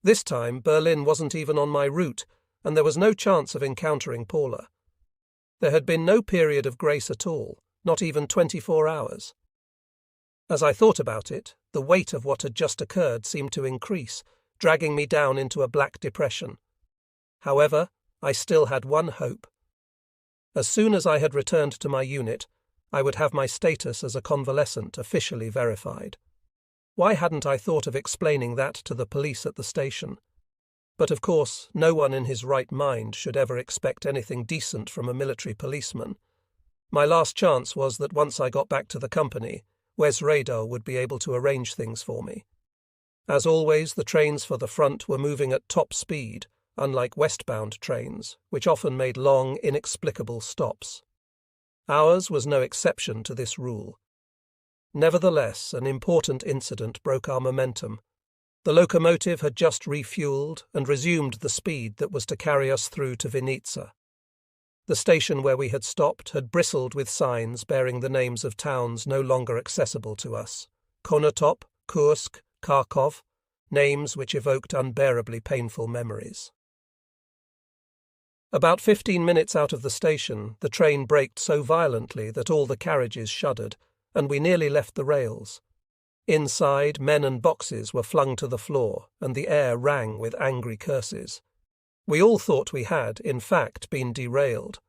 This time Berlin wasn't even on my route, and there was no chance of encountering Paula. There had been no period of grace at all, not even 24 hours. As I thought about it, the weight of what had just occurred seemed to increase, dragging me down into a black depression. However, I still had one hope. As soon as I had returned to my unit, I would have my status as a convalescent officially verified. Why hadn't I thought of explaining that to the police at the station? But of course, no one in his right mind should ever expect anything decent from a military policeman. My last chance was that once I got back to the company, Wes Radar would be able to arrange things for me. As always, the trains for the front were moving at top speed, unlike westbound trains, which often made long, inexplicable stops. Ours was no exception to this rule. Nevertheless, an important incident broke our momentum. The locomotive had just refueled and resumed the speed that was to carry us through to Vinnitsa. The station where we had stopped had bristled with signs bearing the names of towns no longer accessible to us: Konotop, Kursk, Kharkov, names which evoked unbearably painful memories. About 15 minutes out of the station, the train braked so violently that all the carriages shuddered, and we nearly left the rails. Inside, men and boxes were flung to the floor, and the air rang with angry curses. We all thought we had, in fact, been derailed.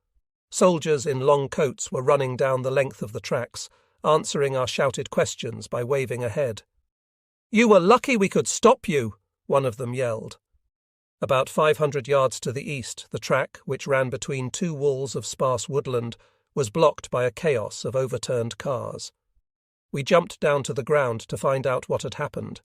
Soldiers in long coats were running down the length of the tracks, answering our shouted questions by waving ahead. "You were lucky we could stop you," one of them yelled. About 500 yards to the east, the track, which ran between two walls of sparse woodland, was blocked by a chaos of overturned cars. We jumped down to the ground to find out what had happened.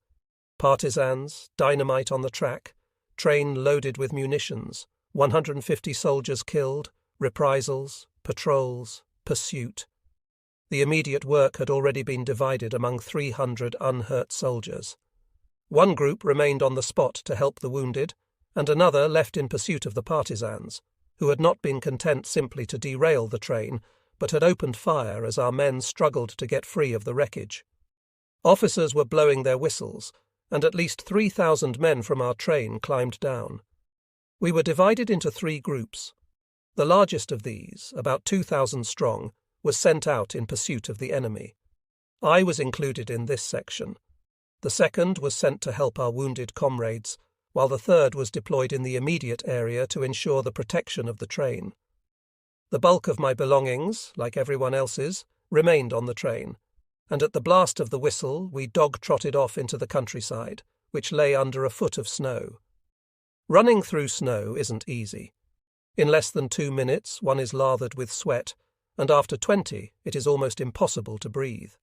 Partisans, dynamite on the track, train loaded with munitions, 150 soldiers killed, reprisals, patrols, pursuit. The immediate work had already been divided among 300 unhurt soldiers. One group remained on the spot to help the wounded, and another left in pursuit of the partisans, who had not been content simply to derail the train, but had opened fire as our men struggled to get free of the wreckage. Officers were blowing their whistles, and at least 3,000 men from our train climbed down. We were divided into 3 groups. The largest of these, about 2,000 strong, was sent out in pursuit of the enemy. I was included in this section. The second was sent to help our wounded comrades, while the third was deployed in the immediate area to ensure the protection of the train. The bulk of my belongings, like everyone else's, remained on the train, and at the blast of the whistle we dog-trotted off into the countryside, which lay under a foot of snow. Running through snow isn't easy. In less than 2 minutes one is lathered with sweat, and after 20 it is almost impossible to breathe.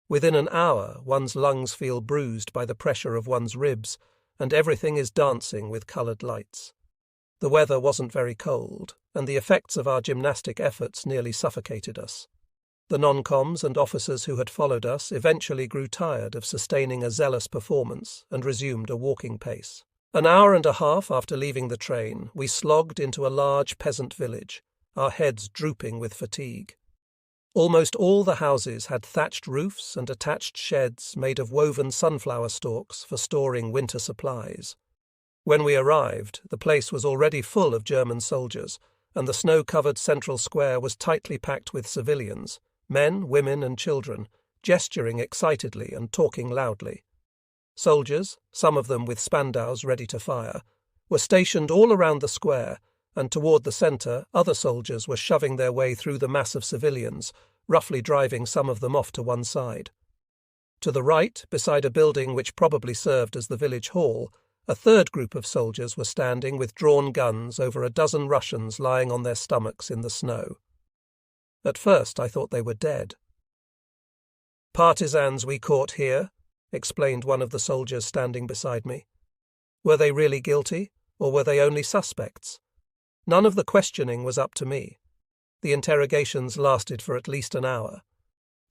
Within an hour one's lungs feel bruised by the pressure of one's ribs, and everything is dancing with coloured lights. The weather wasn't very cold, and the effects of our gymnastic efforts nearly suffocated us. The non-coms and officers who had followed us eventually grew tired of sustaining a zealous performance and resumed a walking pace. An hour and a half after leaving the train, we slogged into a large peasant village, our heads drooping with fatigue. Almost all the houses had thatched roofs and attached sheds made of woven sunflower stalks for storing winter supplies. When we arrived, the place was already full of German soldiers, and the snow-covered central square was tightly packed with civilians, men, women, and children, gesturing excitedly and talking loudly. Soldiers, some of them with Spandaus ready to fire, were stationed all around the square, and toward the centre other soldiers were shoving their way through the mass of civilians, roughly driving some of them off to one side. To the right, beside a building which probably served as the village hall, a third group of soldiers were standing with drawn guns over a dozen Russians lying on their stomachs in the snow. At first I thought they were dead. "Partisans we caught here," explained one of the soldiers standing beside me. Were they really guilty, or were they only suspects? None of the questioning was up to me. The interrogations lasted for at least an hour.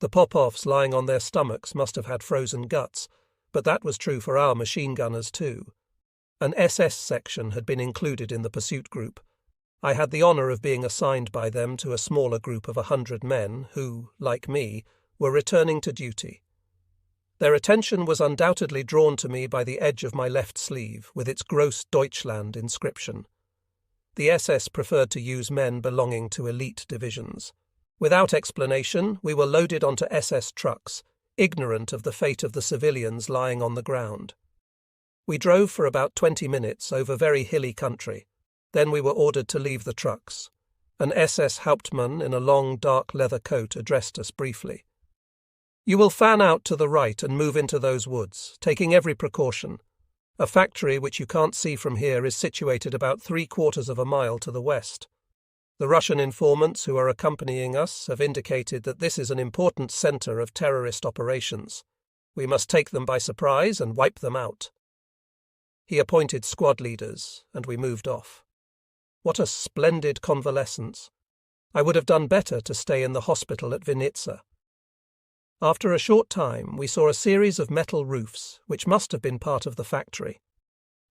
The Popovs lying on their stomachs must have had frozen guts, but that was true for our machine gunners too. An SS section had been included in the pursuit group. I had the honour of being assigned by them to a smaller group of 100 men who, like me, were returning to duty. Their attention was undoubtedly drawn to me by the edge of my left sleeve with its Gross Deutschland inscription. The SS preferred to use men belonging to elite divisions. Without explanation, we were loaded onto SS trucks, ignorant of the fate of the civilians lying on the ground. We drove for about 20 minutes over very hilly country. Then we were ordered to leave the trucks. An SS Hauptmann in a long dark leather coat addressed us briefly. "You will fan out to the right and move into those woods, taking every precaution. A factory which you can't see from here is situated about 3/4 of a mile to the west. The Russian informants who are accompanying us have indicated that this is an important centre of terrorist operations. We must take them by surprise and wipe them out." He appointed squad leaders, and we moved off. What a splendid convalescence! I would have done better to stay in the hospital at Vinnitsa. After a short time, we saw a series of metal roofs, which must have been part of the factory.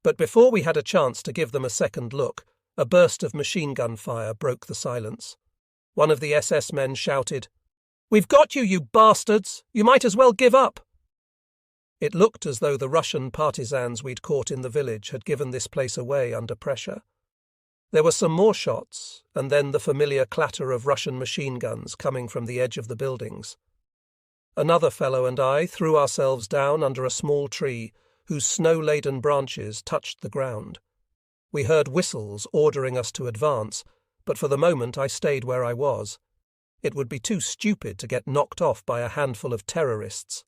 But before we had a chance to give them a second look, a burst of machine gun fire broke the silence. One of the SS men shouted, "We've got you, you bastards! You might as well give up!" It looked as though the Russian partisans we'd caught in the village had given this place away under pressure. There were some more shots, and then the familiar clatter of Russian machine guns coming from the edge of the buildings. Another fellow and I threw ourselves down under a small tree whose snow-laden branches touched the ground. We heard whistles ordering us to advance, but for the moment I stayed where I was. It would be too stupid to get knocked off by a handful of terrorists.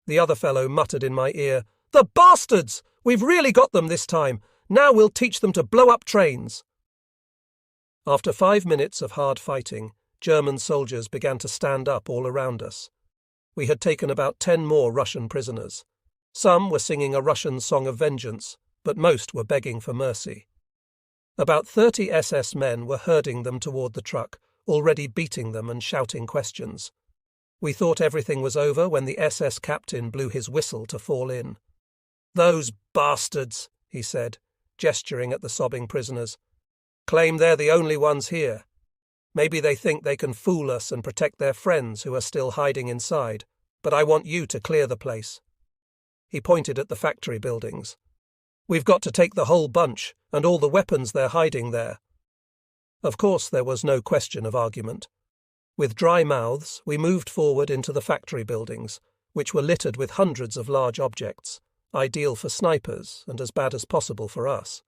The other fellow muttered in my ear, "The bastards! We've really got them this time. Now we'll teach them to blow up trains." After 5 minutes of hard fighting, German soldiers began to stand up all around us. We had taken about 10 more Russian prisoners. Some were singing a Russian song of vengeance, but most were begging for mercy. About 30 SS men were herding them toward the truck, already beating them and shouting questions. We thought everything was over when the SS captain blew his whistle to fall in. "Those bastards," he said, gesturing at the sobbing prisoners, "claim they're the only ones here. Maybe they think they can fool us and protect their friends who are still hiding inside, but I want you to clear the place." He pointed at the factory buildings. "We've got to take the whole bunch, and all the weapons they're hiding there." Of course there was no question of argument. With dry mouths, we moved forward into the factory buildings, which were littered with hundreds of large objects, ideal for snipers and as bad as possible for us.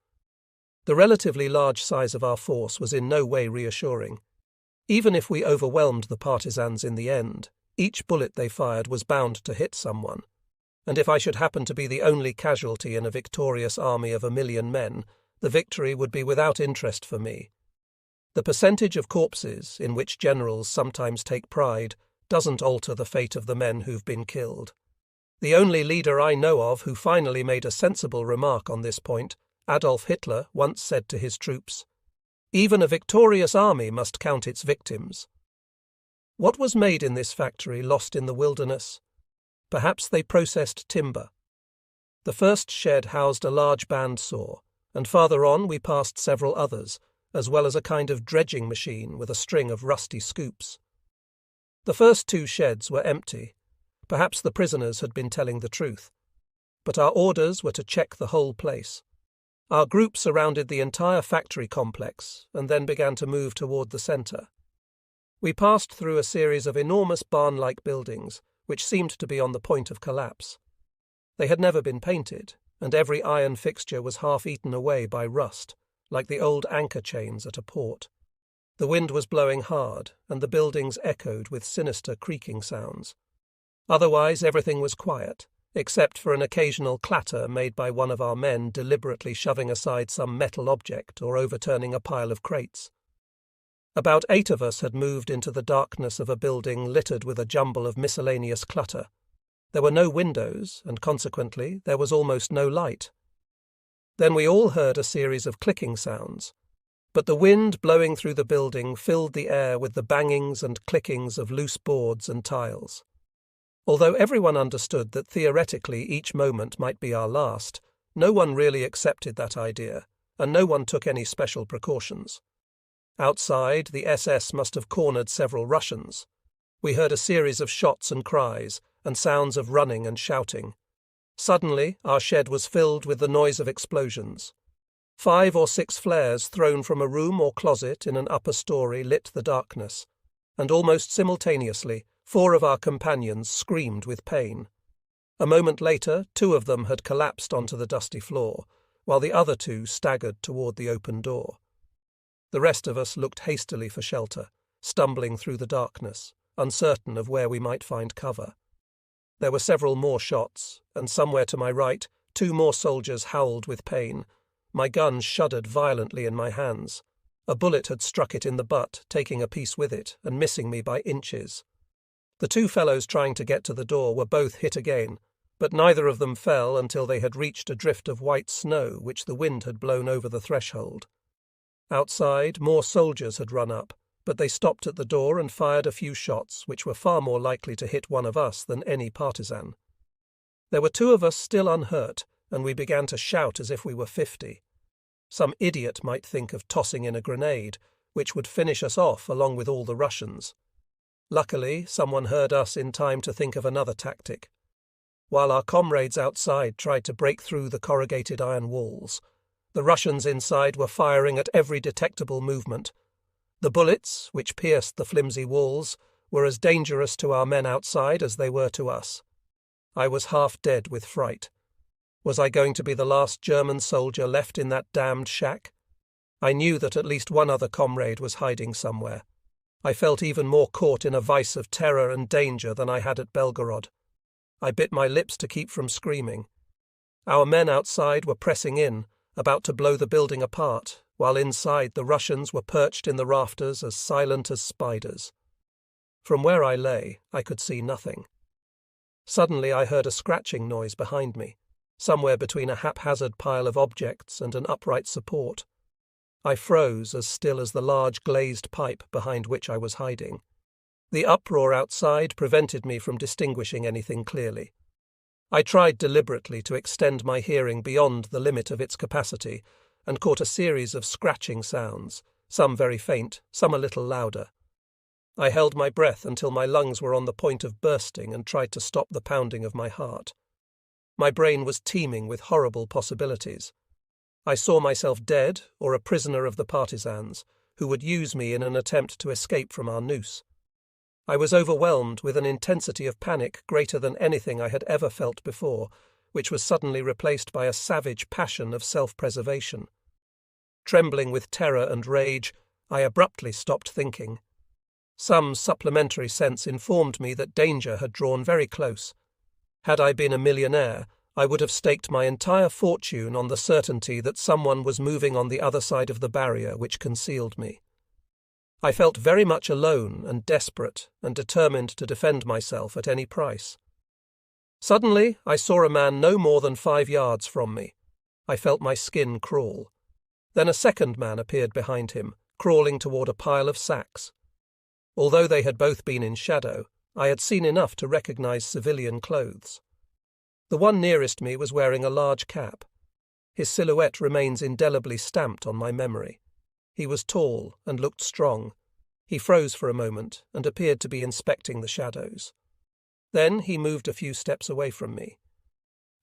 The relatively large size of our force was in no way reassuring. Even if we overwhelmed the partisans in the end, each bullet they fired was bound to hit someone, and if I should happen to be the only casualty in a victorious army of 1,000,000 men, the victory would be without interest for me. The percentage of corpses, in which generals sometimes take pride, doesn't alter the fate of the men who've been killed. The only leader I know of who finally made a sensible remark on this point, Adolf Hitler, once said to his troops, "Even a victorious army must count its victims." What was made in this factory lost in the wilderness? Perhaps they processed timber. The first shed housed a large bandsaw, and farther on we passed several others, as well as a kind of dredging machine with a string of rusty scoops. The first 2 sheds were empty. Perhaps the prisoners had been telling the truth. But our orders were to check the whole place. Our group surrounded the entire factory complex and then began to move toward the centre. We passed through a series of enormous barn-like buildings, which seemed to be on the point of collapse. They had never been painted, and every iron fixture was half eaten away by rust, like the old anchor chains at a port. The wind was blowing hard, and the buildings echoed with sinister creaking sounds. Otherwise everything was quiet, except for an occasional clatter made by one of our men deliberately shoving aside some metal object or overturning a pile of crates. About 8 of us had moved into the darkness of a building littered with a jumble of miscellaneous clutter. There were no windows, and consequently there was almost no light. Then we all heard a series of clicking sounds, but the wind blowing through the building filled the air with the bangings and clickings of loose boards and tiles. Although everyone understood that theoretically each moment might be our last, no one really accepted that idea, and no one took any special precautions. Outside, the SS must have cornered several Russians. We heard a series of shots and cries, and sounds of running and shouting. Suddenly, our shed was filled with the noise of explosions. 5 or 6 flares thrown from a room or closet in an upper story lit the darkness, and almost simultaneously 4 of our companions screamed with pain. A moment later, 2 of them had collapsed onto the dusty floor, while the other 2 staggered toward the open door. The rest of us looked hastily for shelter, stumbling through the darkness, uncertain of where we might find cover. There were several more shots, and somewhere to my right, 2 more soldiers howled with pain. My gun shuddered violently in my hands. A bullet had struck it in the butt, taking a piece with it, and missing me by inches. The 2 fellows trying to get to the door were both hit again, but neither of them fell until they had reached a drift of white snow which the wind had blown over the threshold. Outside, more soldiers had run up, but they stopped at the door and fired a few shots which were far more likely to hit one of us than any partisan. There were 2 of us still unhurt, and we began to shout as if we were 50. Some idiot might think of tossing in a grenade, which would finish us off along with all the Russians. Luckily, someone heard us in time to think of another tactic. While our comrades outside tried to break through the corrugated iron walls, the Russians inside were firing at every detectable movement. The bullets, which pierced the flimsy walls, were as dangerous to our men outside as they were to us. I was half dead with fright. Was I going to be the last German soldier left in that damned shack? I knew that at least one other comrade was hiding somewhere. I felt even more caught in a vice of terror and danger than I had at Belgorod. I bit my lips to keep from screaming. Our men outside were pressing in, about to blow the building apart, while inside the Russians were perched in the rafters as silent as spiders. From where I lay, I could see nothing. Suddenly I heard a scratching noise behind me, somewhere between a haphazard pile of objects and an upright support. I froze as still as the large glazed pipe behind which I was hiding. The uproar outside prevented me from distinguishing anything clearly. I tried deliberately to extend my hearing beyond the limit of its capacity and caught a series of scratching sounds, some very faint, some a little louder. I held my breath until my lungs were on the point of bursting and tried to stop the pounding of my heart. My brain was teeming with horrible possibilities. I saw myself dead or a prisoner of the partisans, who would use me in an attempt to escape from our noose. I was overwhelmed with an intensity of panic greater than anything I had ever felt before, which was suddenly replaced by a savage passion of self-preservation. Trembling with terror and rage, I abruptly stopped thinking. Some supplementary sense informed me that danger had drawn very close. Had I been a millionaire, I would have staked my entire fortune on the certainty that someone was moving on the other side of the barrier which concealed me. I felt very much alone and desperate and determined to defend myself at any price. Suddenly, I saw a man no more than 5 yards from me. I felt my skin crawl. Then a second man appeared behind him, crawling toward a pile of sacks. Although they had both been in shadow, I had seen enough to recognize civilian clothes. The one nearest me was wearing a large cap. His silhouette remains indelibly stamped on my memory. He was tall and looked strong. He froze for a moment and appeared to be inspecting the shadows. Then he moved a few steps away from me.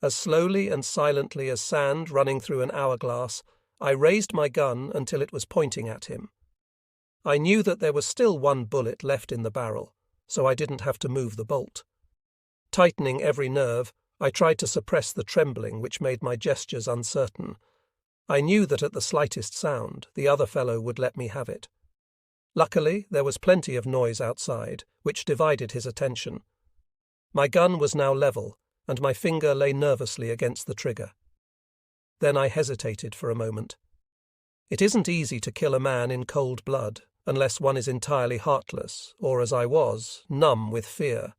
As slowly and silently as sand running through an hourglass, I raised my gun until it was pointing at him. I knew that there was still 1 bullet left in the barrel, so I didn't have to move the bolt. Tightening every nerve, I tried to suppress the trembling which made my gestures uncertain. I knew that at the slightest sound, the other fellow would let me have it. Luckily, there was plenty of noise outside, which divided his attention. My gun was now level, and my finger lay nervously against the trigger. Then I hesitated for a moment. It isn't easy to kill a man in cold blood, unless one is entirely heartless, or, as I was, numb with fear.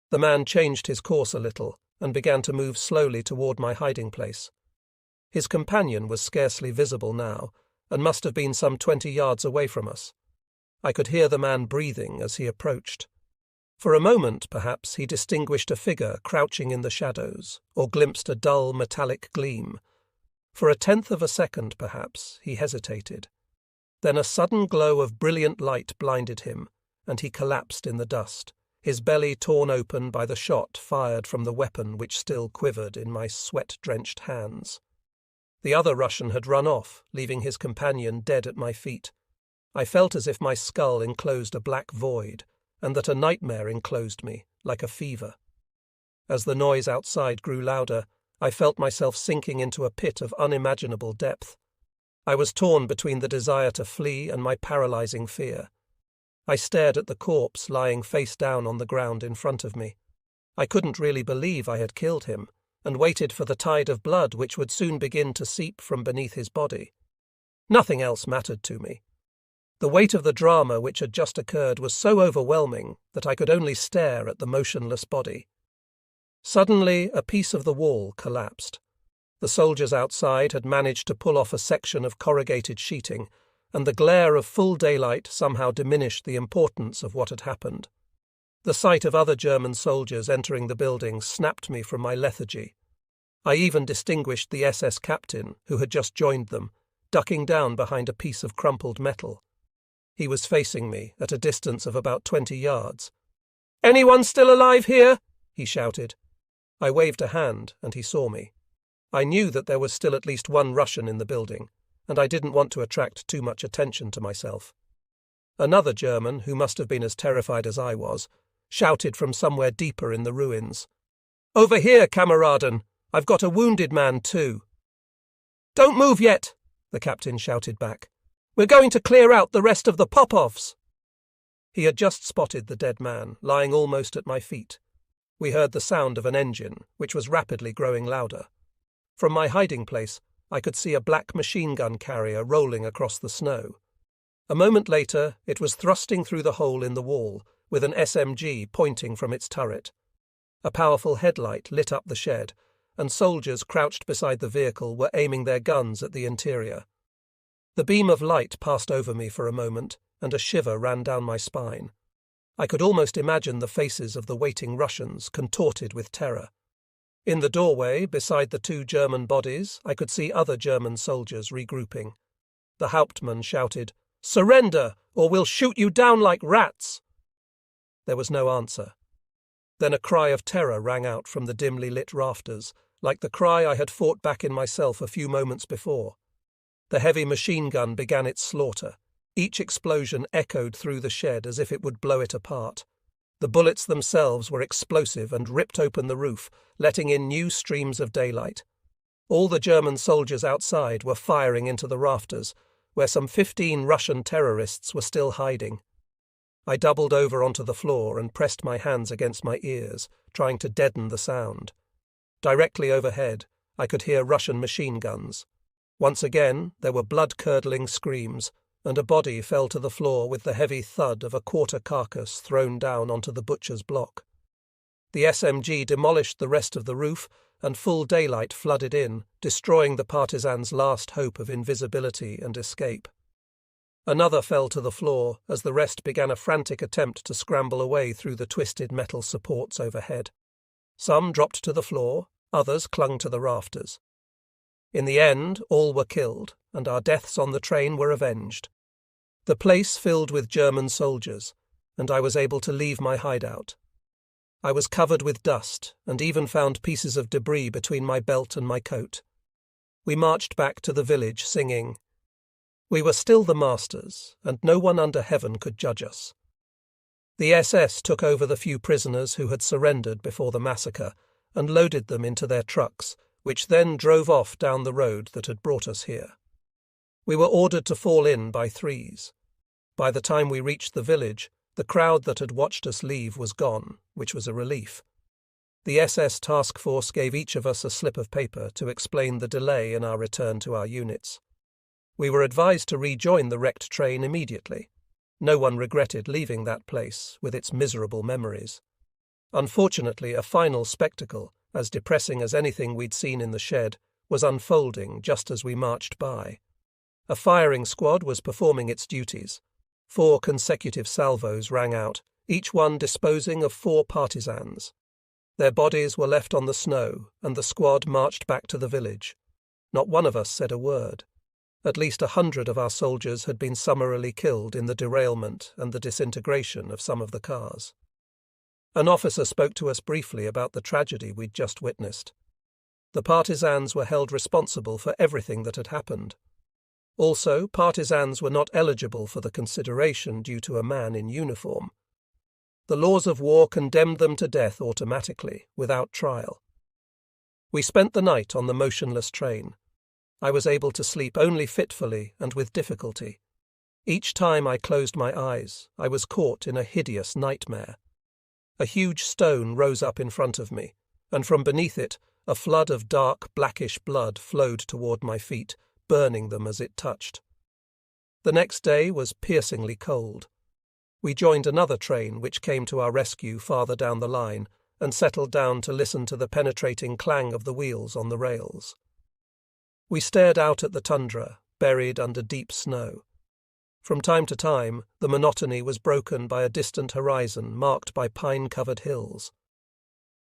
The man changed his course a little, and began to move slowly toward my hiding place. His companion was scarcely visible now, and must have been some 20 yards away from us. I could hear the man breathing as he approached. For a moment, perhaps, he distinguished a figure crouching in the shadows, or glimpsed a dull metallic gleam. For a 1/10 of a second, perhaps, he hesitated. Then a sudden glow of brilliant light blinded him, and he collapsed in the dust, his belly torn open by the shot fired from the weapon which still quivered in my sweat-drenched hands. The other Russian had run off, leaving his companion dead at my feet. I felt as if my skull enclosed a black void, and that a nightmare enclosed me, like a fever. As the noise outside grew louder, I felt myself sinking into a pit of unimaginable depth. I was torn between the desire to flee and my paralyzing fear. I stared at the corpse lying face down on the ground in front of me. I couldn't really believe I had killed him, and waited for the tide of blood which would soon begin to seep from beneath his body. Nothing else mattered to me. The weight of the drama which had just occurred was so overwhelming that I could only stare at the motionless body. Suddenly, a piece of the wall collapsed. The soldiers outside had managed to pull off a section of corrugated sheeting, and the glare of full daylight somehow diminished the importance of what had happened. The sight of other German soldiers entering the building snapped me from my lethargy. I even distinguished the SS captain, who had just joined them, ducking down behind a piece of crumpled metal. He was facing me at a distance of about 20 yards. "Anyone still alive here?" he shouted. I waved a hand, and he saw me. I knew that there was still at least one Russian in the building, and I didn't want to attract too much attention to myself. Another German, who must have been as terrified as I was, shouted from somewhere deeper in the ruins. "Over here, Kameraden! I've got a wounded man too." "Don't move yet," the captain shouted back. "We're going to clear out the rest of the Popovs." He had just spotted the dead man, lying almost at my feet. We heard the sound of an engine, which was rapidly growing louder. From my hiding place, I could see a black machine gun carrier rolling across the snow. A moment later, it was thrusting through the hole in the wall, with an SMG pointing from its turret. A powerful headlight lit up the shed, and soldiers crouched beside the vehicle were aiming their guns at the interior. The beam of light passed over me for a moment, and a shiver ran down my spine. I could almost imagine the faces of the waiting Russians contorted with terror. In the doorway, beside the two German bodies, I could see other German soldiers regrouping. The Hauptmann shouted, "Surrender, or we'll shoot you down like rats!" There was no answer. Then a cry of terror rang out from the dimly lit rafters, like the cry I had fought back in myself a few moments before. The heavy machine gun began its slaughter. Each explosion echoed through the shed as if it would blow it apart. The bullets themselves were explosive and ripped open the roof, letting in new streams of daylight. All the German soldiers outside were firing into the rafters, where some 15 Russian terrorists were still hiding. I doubled over onto the floor and pressed my hands against my ears, trying to deaden the sound. Directly overhead, I could hear Russian machine guns. Once again, there were blood-curdling screams, and a body fell to the floor with the heavy thud of a quarter carcass thrown down onto the butcher's block. The SMG demolished the rest of the roof, and full daylight flooded in, destroying the partisans' last hope of invisibility and escape. Another fell to the floor as the rest began a frantic attempt to scramble away through the twisted metal supports overhead. Some dropped to the floor, others clung to the rafters. In the end, all were killed, and our deaths on the train were avenged. The place filled with German soldiers, and I was able to leave my hideout. I was covered with dust, and even found pieces of debris between my belt and my coat. We marched back to the village singing, "We were still the masters, and no one under heaven could judge us." The SS took over the few prisoners who had surrendered before the massacre and loaded them into their trucks, which then drove off down the road that had brought us here. We were ordered to fall in by threes. By the time we reached the village, the crowd that had watched us leave was gone, which was a relief. The SS task force gave each of us a slip of paper to explain the delay in our return to our units. We were advised to rejoin the wrecked train immediately. No one regretted leaving that place with its miserable memories. Unfortunately, a final spectacle, as depressing as anything we'd seen in the shed, was unfolding just as we marched by. A firing squad was performing its duties. 4 consecutive salvos rang out, each one disposing of 4 partisans. Their bodies were left on the snow, and the squad marched back to the village. Not one of us said a word. At least 100 of our soldiers had been summarily killed in the derailment and the disintegration of some of the cars. An officer spoke to us briefly about the tragedy we'd just witnessed. The partisans were held responsible for everything that had happened. Also, partisans were not eligible for the consideration due to a man in uniform. The laws of war condemned them to death automatically, without trial. We spent the night on the motionless train. I was able to sleep only fitfully and with difficulty. Each time I closed my eyes, I was caught in a hideous nightmare. A huge stone rose up in front of me, and from beneath it, a flood of dark, blackish blood flowed toward my feet, burning them as it touched. The next day was piercingly cold. We joined another train which came to our rescue farther down the line, and settled down to listen to the penetrating clang of the wheels on the rails. We stared out at the tundra, buried under deep snow. From time to time, the monotony was broken by a distant horizon marked by pine-covered hills.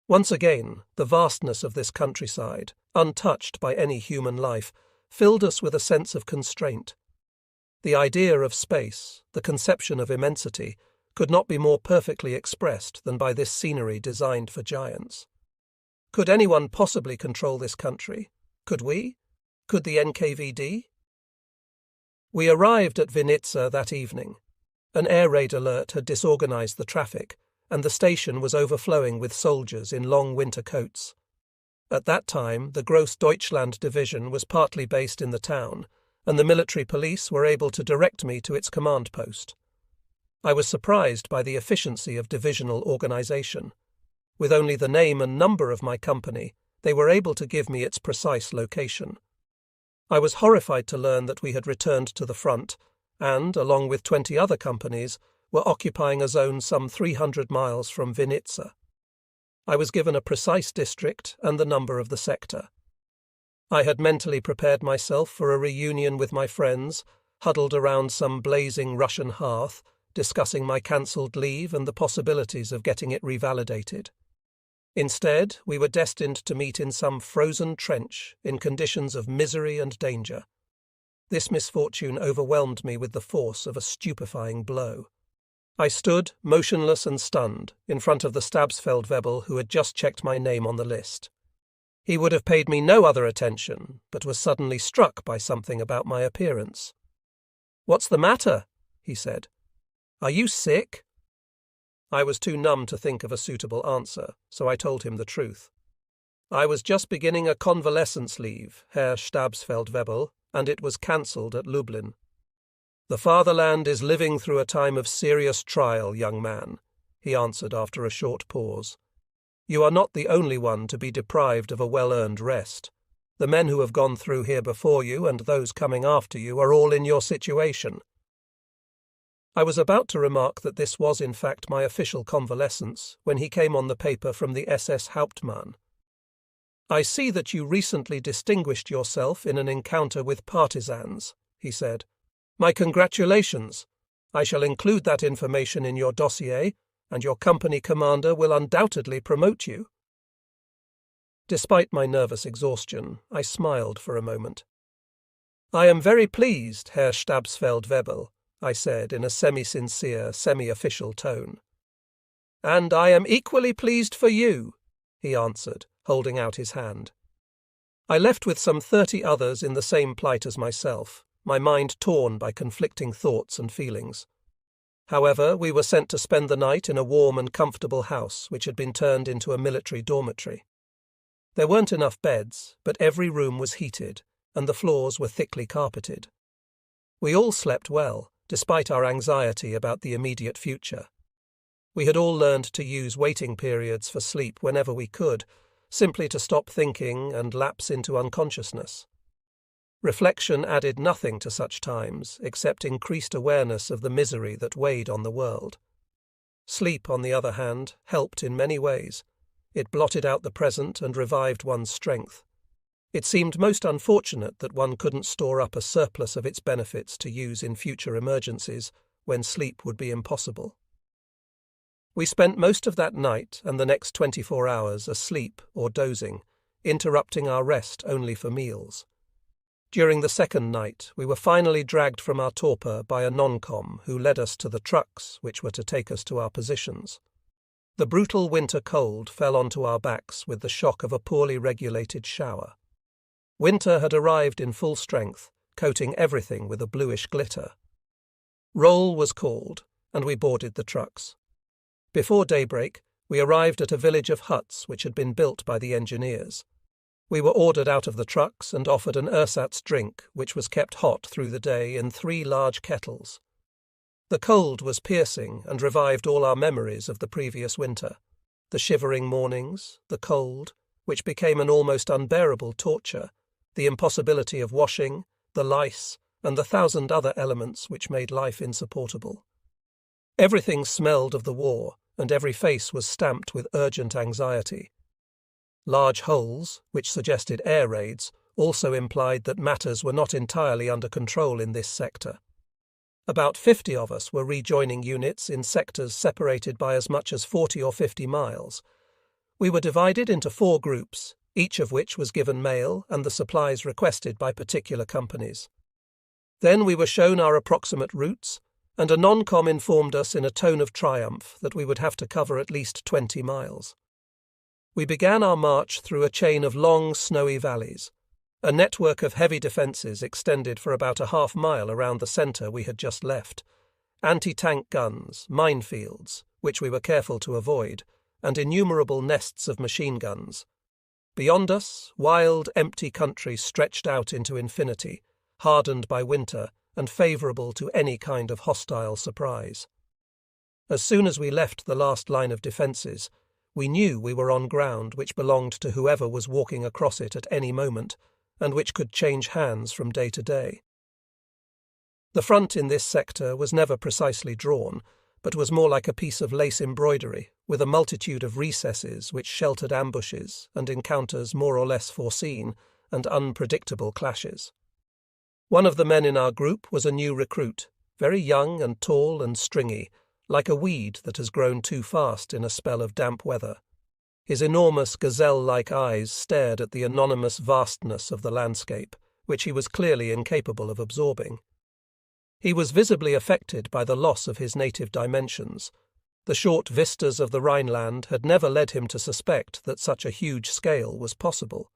Once again, the vastness of this countryside, untouched by any human life, filled us with a sense of constraint. The idea of space, the conception of immensity, could not be more perfectly expressed than by this scenery designed for giants. Could anyone possibly control this country? Could we? Could the NKVD? We arrived at Vinnitsa that evening. An air raid alert had disorganized the traffic, and the station was overflowing with soldiers in long winter coats. At that time, the Großdeutschland division was partly based in the town, and the military police were able to direct me to its command post. I was surprised by the efficiency of divisional organization. With only the name and number of my company, they were able to give me its precise location. I was horrified to learn that we had returned to the front and, along with 20 other companies, were occupying a zone some 300 miles from Vinnitsa. I was given a precise district and the number of the sector. I had mentally prepared myself for a reunion with my friends, huddled around some blazing Russian hearth, discussing my cancelled leave and the possibilities of getting it revalidated. Instead, we were destined to meet in some frozen trench in conditions of misery and danger. This misfortune overwhelmed me with the force of a stupefying blow. I stood, motionless and stunned, in front of the Stabsfeldwebel who had just checked my name on the list. He would have paid me no other attention, but was suddenly struck by something about my appearance. "What's the matter?" he said. "Are you sick?" I was too numb to think of a suitable answer, so I told him the truth. I was just beginning a convalescence leave, Herr Stabsfeldwebel, and it was cancelled at Lublin. "The fatherland is living through a time of serious trial, young man," he answered after a short pause. "You are not the only one to be deprived of a well-earned rest. The men who have gone through here before you and those coming after you are all in your situation." I was about to remark that this was in fact my official convalescence when he came on the paper from the SS Hauptmann. "I see that you recently distinguished yourself in an encounter with partisans," he said. "My congratulations. I shall include that information in your dossier, and your company commander will undoubtedly promote you." Despite my nervous exhaustion, I smiled for a moment. "I am very pleased, Herr Stabsfeldwebel," I said in a semi-sincere, semi-official tone. "And I am equally pleased for you," he answered, holding out his hand. I left with some 30 others in the same plight as myself, my mind torn by conflicting thoughts and feelings. However, we were sent to spend the night in a warm and comfortable house which had been turned into a military dormitory. There weren't enough beds, but every room was heated, and the floors were thickly carpeted. We all slept well, despite our anxiety about the immediate future. We had all learned to use waiting periods for sleep whenever we could, simply to stop thinking and lapse into unconsciousness. Reflection added nothing to such times except increased awareness of the misery that weighed on the world. Sleep, on the other hand, helped in many ways. It blotted out the present and revived one's strength. It seemed most unfortunate that one couldn't store up a surplus of its benefits to use in future emergencies, when sleep would be impossible. We spent most of that night and the next 24 hours asleep or dozing, interrupting our rest only for meals. During the second night, we were finally dragged from our torpor by a non-com who led us to the trucks which were to take us to our positions. The brutal winter cold fell onto our backs with the shock of a poorly regulated shower. Winter had arrived in full strength, coating everything with a bluish glitter. Roll was called, and we boarded the trucks. Before daybreak, we arrived at a village of huts which had been built by the engineers. We were ordered out of the trucks and offered an ersatz drink, which was kept hot through the day in 3 large kettles. The cold was piercing and revived all our memories of the previous winter. The shivering mornings, the cold, which became an almost unbearable torture, the impossibility of washing, the lice, and the 1,000 other elements which made life insupportable. Everything smelled of the war, and every face was stamped with urgent anxiety. Large holes, which suggested air raids, also implied that matters were not entirely under control in this sector. About 50 of us were rejoining units in sectors separated by as much as 40 or 50 miles. We were divided into 4 groups, each of which was given mail and the supplies requested by particular companies. Then we were shown our approximate routes, and a non-com informed us in a tone of triumph that we would have to cover at least 20 miles. We began our march through a chain of long, snowy valleys. A network of heavy defences extended for about a half-mile around the centre we had just left. Anti-tank guns, minefields, which we were careful to avoid, and innumerable nests of machine guns. Beyond us, wild, empty country stretched out into infinity, hardened by winter and favourable to any kind of hostile surprise. As soon as we left the last line of defences, we knew we were on ground which belonged to whoever was walking across it at any moment, and which could change hands from day to day. The front in this sector was never precisely drawn, but was more like a piece of lace embroidery, with a multitude of recesses which sheltered ambushes and encounters more or less foreseen and unpredictable clashes. One of the men in our group was a new recruit, very young and tall and stringy, like a weed that has grown too fast in a spell of damp weather. His enormous gazelle-like eyes stared at the anonymous vastness of the landscape, which he was clearly incapable of absorbing. He was visibly affected by the loss of his native dimensions. The short vistas of the Rhineland had never led him to suspect that such a huge scale was possible.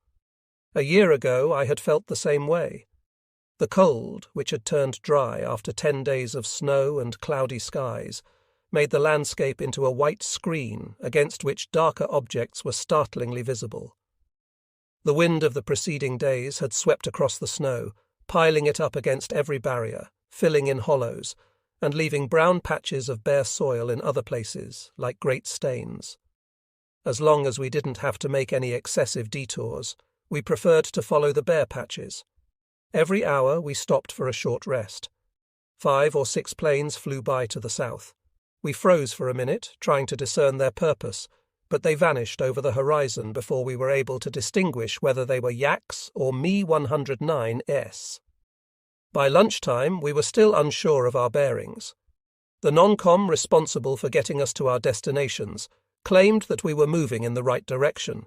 A year ago I had felt the same way. The cold, which had turned dry after 10 days of snow and cloudy skies, made the landscape into a white screen against which darker objects were startlingly visible. The wind of the preceding days had swept across the snow, piling it up against every barrier, filling in hollows, and leaving brown patches of bare soil in other places, like great stains. As long as we didn't have to make any excessive detours, we preferred to follow the bare patches. Every hour we stopped for a short rest. 5 or 6 planes flew by to the south. We froze for a minute, trying to discern their purpose, but they vanished over the horizon before we were able to distinguish whether they were Yaks or Mi-109S. By lunchtime, we were still unsure of our bearings. The non-com responsible for getting us to our destinations claimed that we were moving in the right direction,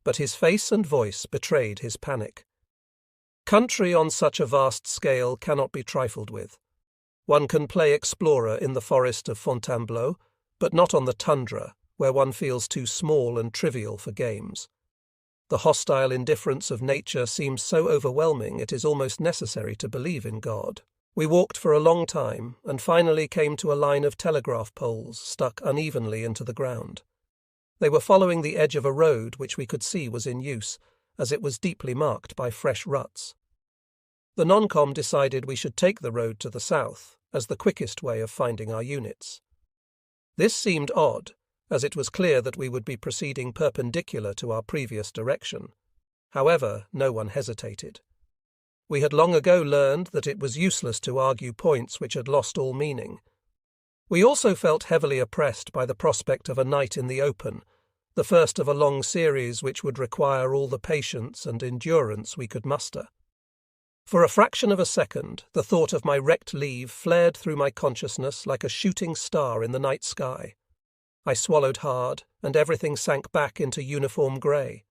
but his face and voice betrayed his panic. Country on such a vast scale cannot be trifled with. One can play explorer in the forest of Fontainebleau, but not on the tundra, where one feels too small and trivial for games. The hostile indifference of nature seems so overwhelming it is almost necessary to believe in God. We walked for a long time and finally came to a line of telegraph poles stuck unevenly into the ground. They were following the edge of a road which we could see was in use, as it was deeply marked by fresh ruts. The non-com decided we should take the road to the south as the quickest way of finding our units. This seemed odd, as it was clear that we would be proceeding perpendicular to our previous direction. However, no one hesitated. We had long ago learned that it was useless to argue points which had lost all meaning. We also felt heavily oppressed by the prospect of a night in the open, the first of a long series which would require all the patience and endurance we could muster. For a fraction of a second, the thought of my wrecked leave flared through my consciousness like a shooting star in the night sky. I swallowed hard, and everything sank back into uniform grey.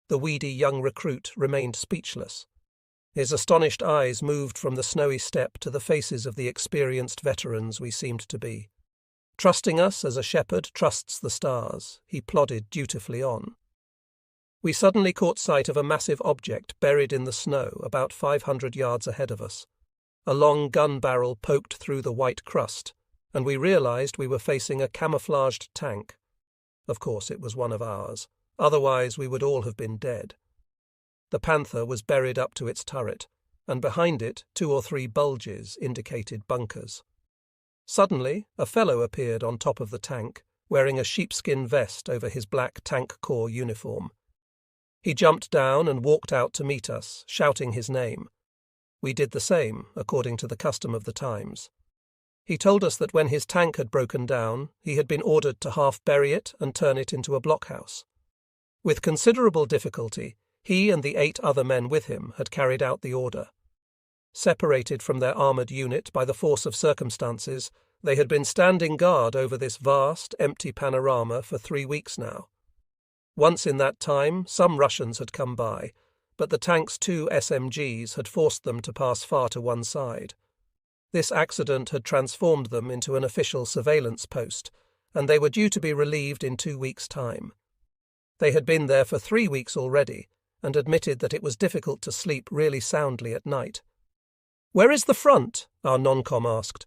The weedy young recruit remained speechless. His astonished eyes moved from the snowy steppe to the faces of the experienced veterans we seemed to be. Trusting us as a shepherd trusts the stars, he plodded dutifully on. We suddenly caught sight of a massive object buried in the snow about 500 yards ahead of us. A long gun barrel poked through the white crust, and we realized we were facing a camouflaged tank. Of course it was one of ours, otherwise we would all have been dead. The Panther was buried up to its turret, and behind it 2 or 3 bulges indicated bunkers. Suddenly, a fellow appeared on top of the tank, wearing a sheepskin vest over his black tank corps uniform. He jumped down and walked out to meet us, shouting his name. We did the same, according to the custom of the times. He told us that when his tank had broken down, he had been ordered to half bury it and turn it into a blockhouse. With considerable difficulty, he and the 8 other men with him had carried out the order. Separated from their armoured unit by the force of circumstances, they had been standing guard over this vast, empty panorama for 3 weeks now. Once in that time, some Russians had come by, but the tank's 2 SMGs had forced them to pass far to one side. This accident had transformed them into an official surveillance post, and they were due to be relieved in 2 weeks' time. They had been there for 3 weeks already, and admitted that it was difficult to sleep really soundly at night. "Where is the front?" our non-com asked.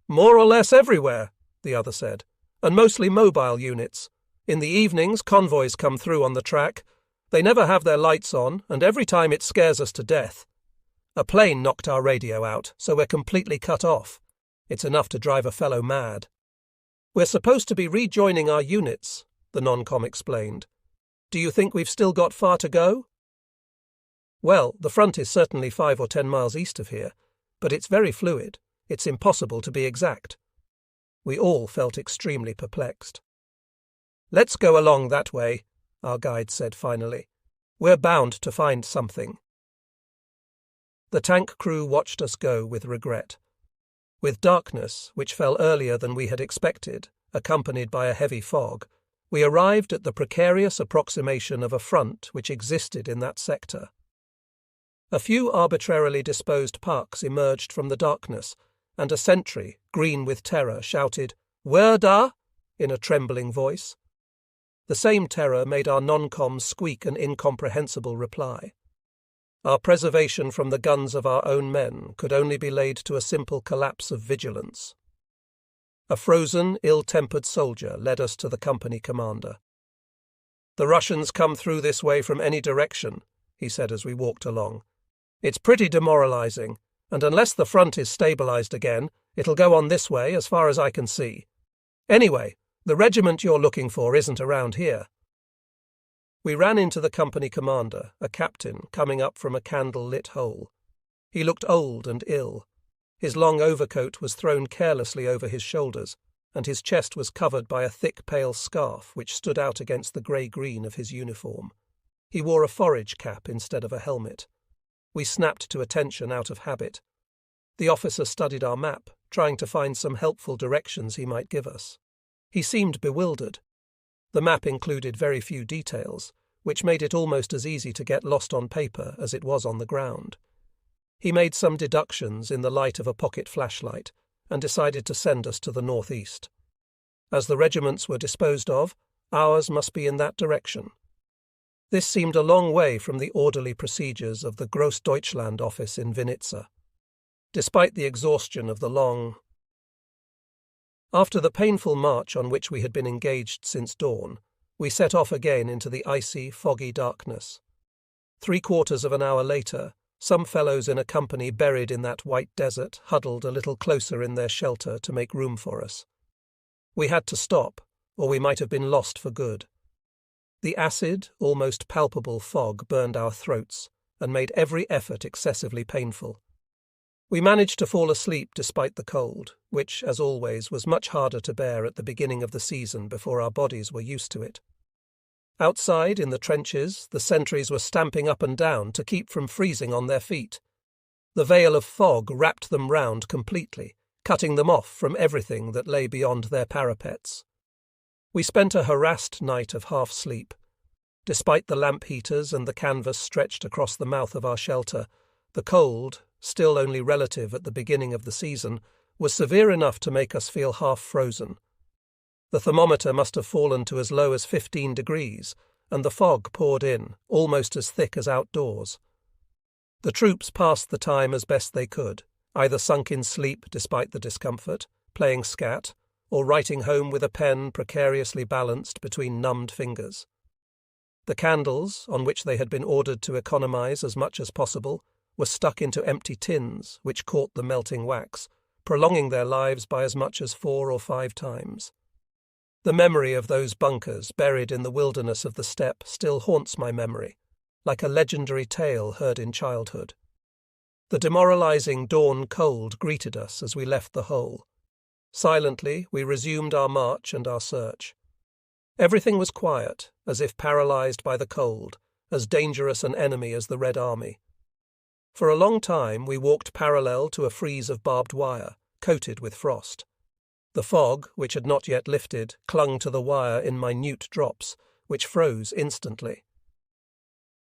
"More or less everywhere," the other said, "and mostly mobile units. In the evenings, convoys come through on the track. They never have their lights on, and every time it scares us to death. A plane knocked our radio out, so we're completely cut off. It's enough to drive a fellow mad." "We're supposed to be rejoining our units," the non-com explained. "Do you think we've still got far to go?" "Well, the front is certainly 5 or 10 miles east of here, but it's very fluid. It's impossible to be exact." We all felt extremely perplexed. "Let's go along that way," our guide said finally. "We're bound to find something." The tank crew watched us go with regret. With darkness, which fell earlier than we had expected, accompanied by a heavy fog, we arrived at the precarious approximation of a front which existed in that sector. A few arbitrarily disposed parks emerged from the darkness, and a sentry, green with terror, shouted, "Where da?" in a trembling voice. The same terror made our non-coms squeak an incomprehensible reply. Our preservation from the guns of our own men could only be laid to a simple collapse of vigilance. A frozen, ill-tempered soldier led us to the company commander. "The Russians come through this way from any direction," he said as we walked along. "It's pretty demoralizing, and unless the front is stabilized again, it'll go on this way as far as I can see. Anyway, the regiment you're looking for isn't around here." We ran into the company commander, a captain, coming up from a candle-lit hole. He looked old and ill. His long overcoat was thrown carelessly over his shoulders, and his chest was covered by a thick pale scarf which stood out against the grey-green of his uniform. He wore a forage cap instead of a helmet. We snapped to attention out of habit. The officer studied our map, trying to find some helpful directions he might give us. He seemed bewildered. The map included very few details, which made it almost as easy to get lost on paper as it was on the ground. He made some deductions in the light of a pocket flashlight and decided to send us to the northeast. As the regiments were disposed of, ours must be in that direction. This seemed a long way from the orderly procedures of the Grossdeutschland office in Vinnitza. Despite the exhaustion of the long... After the painful march on which we had been engaged since dawn, we set off again into the icy, foggy darkness. 3/4 of an hour later, some fellows in a company buried in that white desert huddled a little closer in their shelter to make room for us. We had to stop, or we might have been lost for good. The acid, almost palpable fog burned our throats and made every effort excessively painful. We managed to fall asleep despite the cold, which, as always, was much harder to bear at the beginning of the season before our bodies were used to it. Outside, in the trenches, the sentries were stamping up and down to keep from freezing on their feet. The veil of fog wrapped them round completely, cutting them off from everything that lay beyond their parapets. We spent a harassed night of half-sleep. Despite the lamp heaters and the canvas stretched across the mouth of our shelter, the cold, still only relative at the beginning of the season, was severe enough to make us feel half frozen. The thermometer must have fallen to as low as 15 degrees, and the fog poured in, almost as thick as outdoors. The troops passed the time as best they could, either sunk in sleep despite the discomfort, playing scat, or writing home with a pen precariously balanced between numbed fingers. The candles, on which they had been ordered to economize as much as possible, were stuck into empty tins which caught the melting wax, prolonging their lives by as much as 4 or 5 times. The memory of those bunkers buried in the wilderness of the steppe still haunts my memory, like a legendary tale heard in childhood. The demoralizing dawn cold greeted us as we left the hole, Silently, we resumed our march and our search. Everything was quiet, as if paralyzed by the cold, as dangerous an enemy as the Red Army. For a long time we walked parallel to a frieze of barbed wire, coated with frost. The fog, which had not yet lifted, clung to the wire in minute drops, which froze instantly.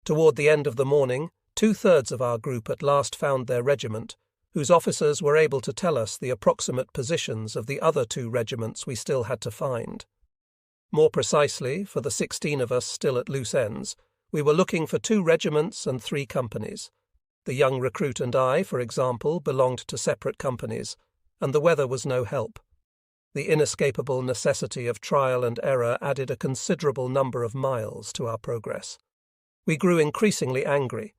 Toward the end of the morning, 2/3 of our group at last found their regiment, whose officers were able to tell us the approximate positions of the other 2 regiments we still had to find. More precisely, for the 16 of us still at loose ends, we were looking for 2 regiments and 3 companies. The young recruit and I, for example, belonged to separate companies, and the weather was no help. The inescapable necessity of trial and error added a considerable number of miles to our progress. We grew increasingly angry.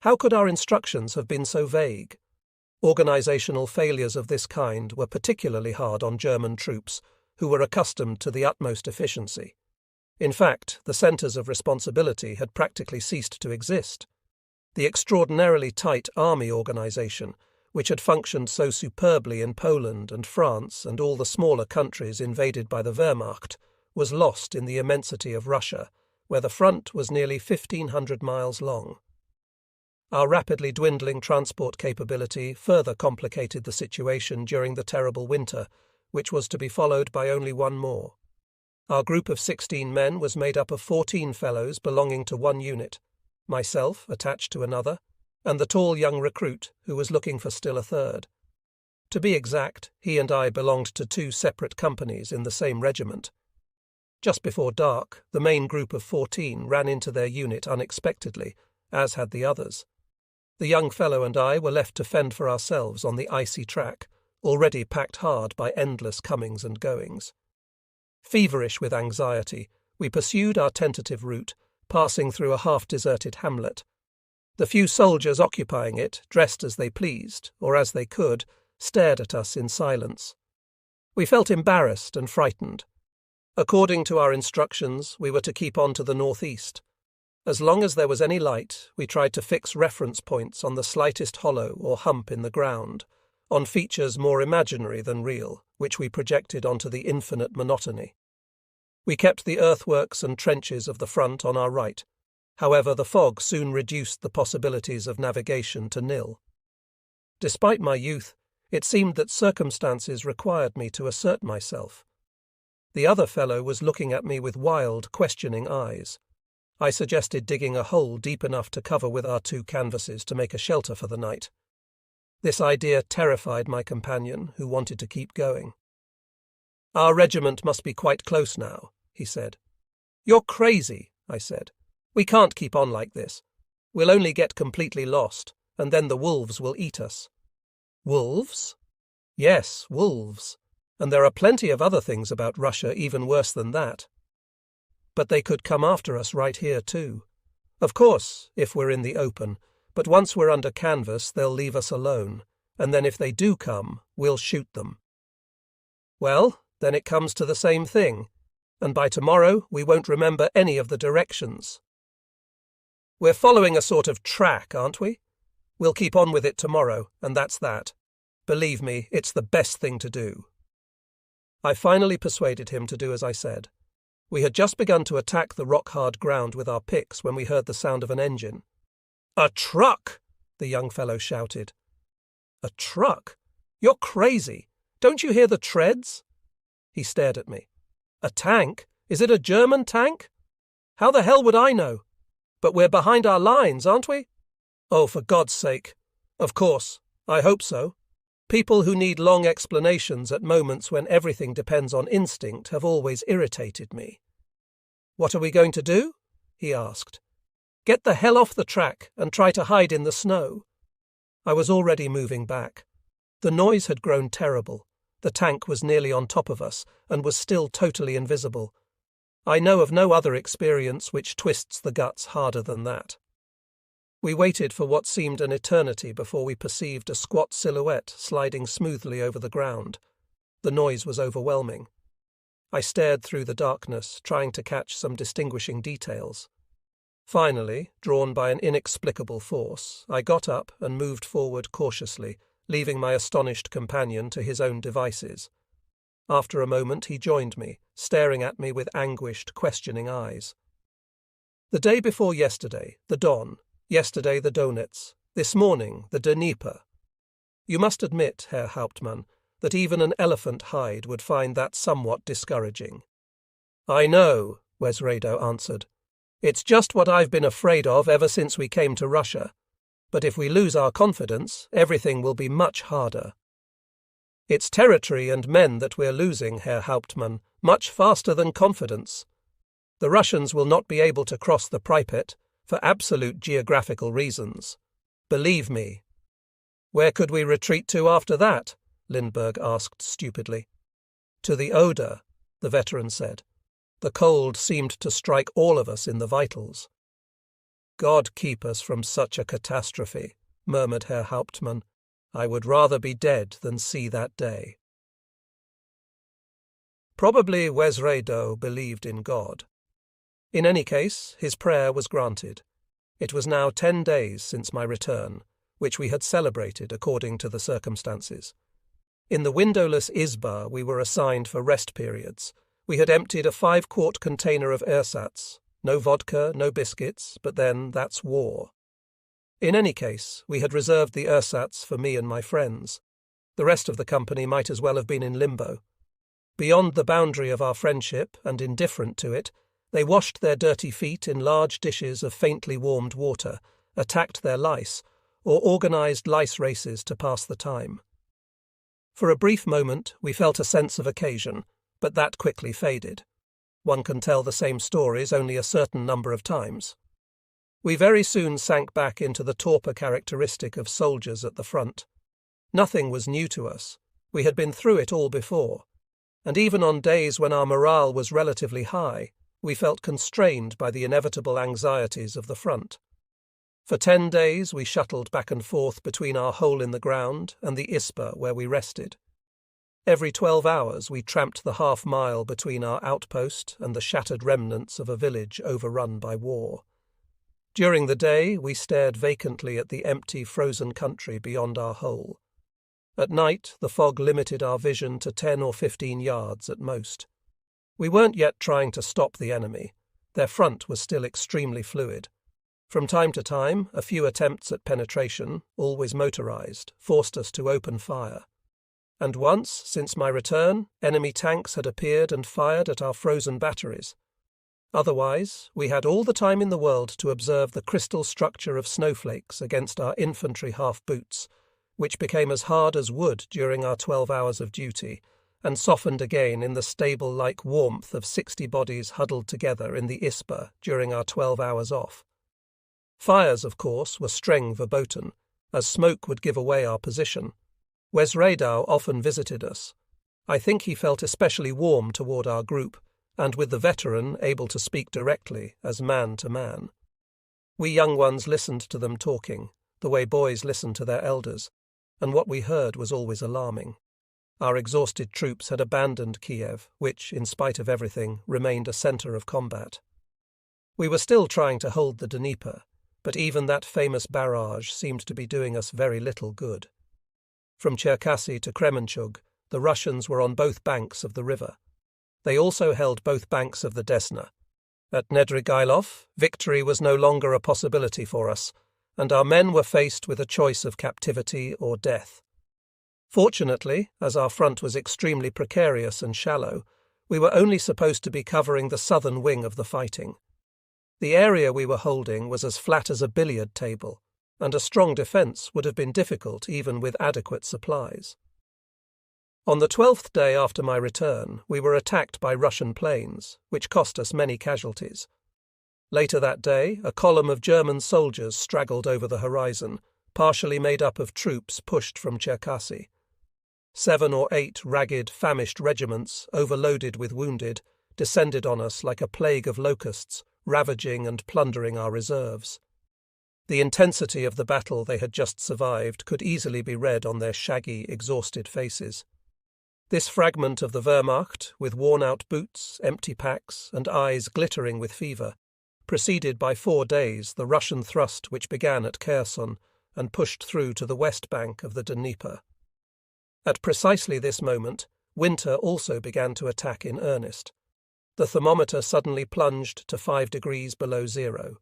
How could our instructions have been so vague? Organizational failures of this kind were particularly hard on German troops, who were accustomed to the utmost efficiency. In fact, the centres of responsibility had practically ceased to exist. The extraordinarily tight army organization, which had functioned so superbly in Poland and France and all the smaller countries invaded by the Wehrmacht, was lost in the immensity of Russia, where the front was nearly 1,500 miles long. Our rapidly dwindling transport capability further complicated the situation during the terrible winter, which was to be followed by only one more. Our group of 16 men was made up of 14 fellows belonging to one unit, myself attached to another, and the tall young recruit who was looking for still a third. To be exact, he and I belonged to 2 separate companies in the same regiment. Just before dark, the main group of 14 ran into their unit unexpectedly, as had the others. The young fellow and I were left to fend for ourselves on the icy track, already packed hard by endless comings and goings. Feverish with anxiety, we pursued our tentative route, passing through a half-deserted hamlet. The few soldiers occupying it, dressed as they pleased, or as they could, stared at us in silence. We felt embarrassed and frightened. According to our instructions, we were to keep on to the northeast. As long as there was any light, we tried to fix reference points on the slightest hollow or hump in the ground, on features more imaginary than real, which we projected onto the infinite monotony. We kept the earthworks and trenches of the front on our right. However, the fog soon reduced the possibilities of navigation to nil. Despite my youth, it seemed that circumstances required me to assert myself. The other fellow was looking at me with wild, questioning eyes. I suggested digging a hole deep enough to cover with our 2 canvases to make a shelter for the night. This idea terrified my companion, who wanted to keep going. "Our regiment must be quite close now," he said. "You're crazy," I said. "We can't keep on like this. We'll only get completely lost, and then the wolves will eat us." "Wolves?" "Yes, wolves. And there are plenty of other things about Russia even worse than that. But they could come after us right here too. Of course, if we're in the open, but once we're under canvas they'll leave us alone, and then if they do come, we'll shoot them." "Well, then it comes to the same thing, and by tomorrow we won't remember any of the directions." "We're following a sort of track, aren't we? We'll keep on with it tomorrow, and that's that. Believe me, it's the best thing to do." I finally persuaded him to do as I said. We had just begun to attack the rock-hard ground with our picks when we heard the sound of an engine. "A truck!" the young fellow shouted. "A truck? You're crazy. Don't you hear the treads?" He stared at me. "A tank? Is it a German tank? How the hell would I know? But we're behind our lines, aren't we?" "Oh, for God's sake. Of course. I hope so. People who need long explanations at moments when everything depends on instinct have always irritated me." "What are we going to do?" he asked. "Get the hell off the track and try to hide in the snow." I was already moving back. The noise had grown terrible. The tank was nearly on top of us and was still totally invisible. I know of no other experience which twists the guts harder than that. We waited for what seemed an eternity before we perceived a squat silhouette sliding smoothly over the ground. The noise was overwhelming. I stared through the darkness, trying to catch some distinguishing details. Finally, drawn by an inexplicable force, I got up and moved forward cautiously, leaving my astonished companion to his own devices. After a moment he joined me, staring at me with anguished, questioning eyes. The day before yesterday, the Don. Yesterday, the Donets. This morning, the Dnieper. You must admit, Herr Hauptmann, that even an elephant hide would find that somewhat discouraging. I know, Wesredo answered. It's just what I've been afraid of ever since we came to Russia. But if we lose our confidence, everything will be much harder. It's territory and men that we're losing, Herr Hauptmann, much faster than confidence. The Russians will not be able to cross the Pripyat for absolute geographical reasons. Believe me. Where could we retreat to after that? Lindbergh asked stupidly. To the Oder, the veteran said. The cold seemed to strike all of us in the vitals. God keep us from such a catastrophe, murmured Herr Hauptmann. I would rather be dead than see that day. Probably Wesredo believed in God. In any case, his prayer was granted. It was now 10 days since my return, which we had celebrated according to the circumstances. In the windowless izba we were assigned for rest periods. We had emptied a 5-quart container of ersatz. No vodka, no biscuits, but then that's war. In any case, we had reserved the ersatz for me and my friends. The rest of the company might as well have been in limbo. Beyond the boundary of our friendship, and indifferent to it, they washed their dirty feet in large dishes of faintly warmed water, attacked their lice, or organised lice races to pass the time. For a brief moment we felt a sense of occasion, but that quickly faded. One can tell the same stories only a certain number of times. We very soon sank back into the torpor characteristic of soldiers at the front. Nothing was new to us. We had been through it all before. And even on days when our morale was relatively high, we felt constrained by the inevitable anxieties of the front. For 10 days we shuttled back and forth between our hole in the ground and the ISPA where we rested. Every 12 hours we tramped the half-mile between our outpost and the shattered remnants of a village overrun by war. During the day we stared vacantly at the empty, frozen country beyond our hole. At night the fog limited our vision to 10 or 15 yards at most. We weren't yet trying to stop the enemy. Their front was still extremely fluid. From time to time, a few attempts at penetration, always motorized, forced us to open fire. And once, since my return, enemy tanks had appeared and fired at our frozen batteries. Otherwise, we had all the time in the world to observe the crystal structure of snowflakes against our infantry half-boots, which became as hard as wood during our 12 hours of duty, and softened again in the stable-like warmth of 60 bodies huddled together in the ISPA during our 12 hours off. Fires, of course, were streng verboten, as smoke would give away our position. Wesredo often visited us. I think he felt especially warm toward our group, and with the veteran able to speak directly, as man to man. We young ones listened to them talking, the way boys listen to their elders, and what we heard was always alarming. Our exhausted troops had abandoned Kiev, which, in spite of everything, remained a centre of combat. We were still trying to hold the Dnieper, but even that famous barrage seemed to be doing us very little good. From Cherkasy to Kremenchug, the Russians were on both banks of the river. They also held both banks of the Desna. At Nedrigailov, victory was no longer a possibility for us, and our men were faced with a choice of captivity or death. Fortunately, as our front was extremely precarious and shallow, we were only supposed to be covering the southern wing of the fighting. The area we were holding was as flat as a billiard table, and a strong defence would have been difficult even with adequate supplies. On the 12th day after my return, we were attacked by Russian planes, which cost us many casualties. Later that day, a column of German soldiers straggled over the horizon, partially made up of troops pushed from Cherkasy. 7 or 8 ragged, famished regiments, overloaded with wounded, descended on us like a plague of locusts, ravaging and plundering our reserves. The intensity of the battle they had just survived could easily be read on their shaggy, exhausted faces. This fragment of the Wehrmacht, with worn-out boots, empty packs, and eyes glittering with fever, preceded by 4 days the Russian thrust which began at Kherson and pushed through to the west bank of the Dnieper. At precisely this moment, winter also began to attack in earnest. The thermometer suddenly plunged to 5 degrees below zero.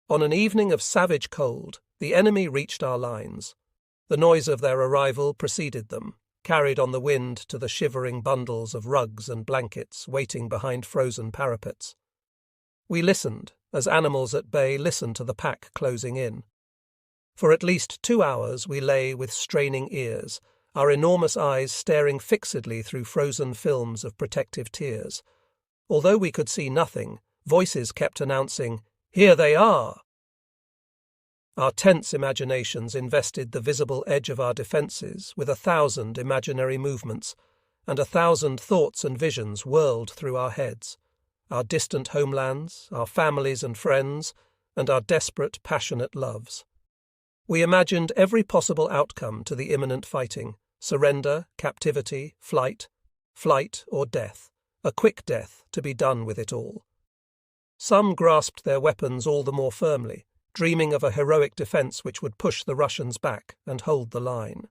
On an evening of savage cold, the enemy reached our lines. The noise of their arrival preceded them, carried on the wind to the shivering bundles of rugs and blankets waiting behind frozen parapets. We listened, as animals at bay listen to the pack closing in. For at least 2 hours we lay with straining ears, our enormous eyes staring fixedly through frozen films of protective tears. Although we could see nothing, voices kept announcing, "Here they are!" Our tense imaginations invested the visible edge of our defences with 1,000 imaginary movements, and 1,000 thoughts and visions whirled through our heads. Our distant homelands, our families and friends, and our desperate, passionate loves. We imagined every possible outcome to the imminent fighting: surrender, captivity, flight or death, a quick death to be done with it all. Some grasped their weapons all the more firmly, dreaming of a heroic defence which would push the Russians back and hold the line.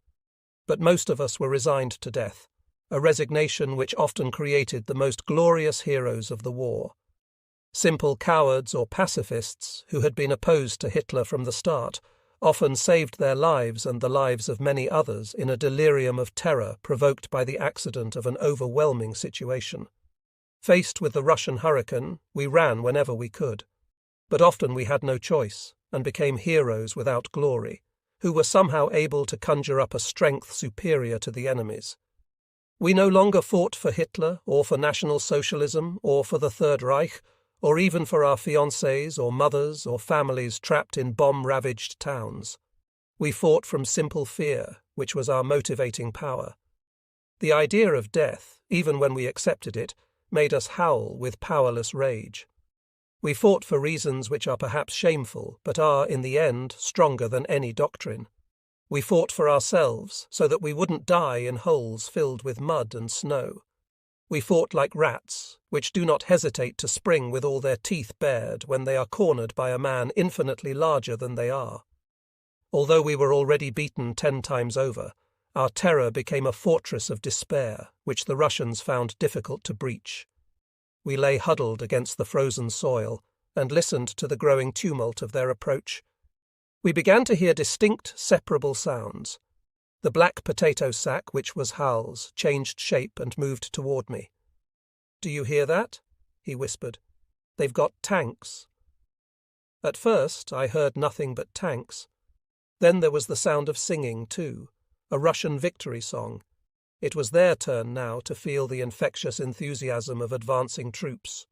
But most of us were resigned to death, a resignation which often created the most glorious heroes of the war. Simple cowards or pacifists who had been opposed to Hitler from the start often saved their lives and the lives of many others in a delirium of terror provoked by the accident of an overwhelming situation. Faced with the Russian hurricane, we ran whenever we could. But often we had no choice and became heroes without glory, who were somehow able to conjure up a strength superior to the enemy's. We no longer fought for Hitler or for National Socialism or for the Third Reich, or even for our fiancées or mothers or families trapped in bomb-ravaged towns. We fought from simple fear, which was our motivating power. The idea of death, even when we accepted it, made us howl with powerless rage. We fought for reasons which are perhaps shameful, but are, in the end, stronger than any doctrine. We fought for ourselves, so that we wouldn't die in holes filled with mud and snow. We fought like rats, which do not hesitate to spring with all their teeth bared when they are cornered by a man infinitely larger than they are. Although we were already beaten 10 times over, our terror became a fortress of despair, which the Russians found difficult to breach. We lay huddled against the frozen soil and listened to the growing tumult of their approach. We began to hear distinct, separable sounds. The black potato sack, which was Hal's, changed shape and moved toward me. "Do you hear that?" he whispered. "They've got tanks." At first I heard nothing but tanks. Then there was the sound of singing, too, a Russian victory song. It was their turn now to feel the infectious enthusiasm of advancing troops.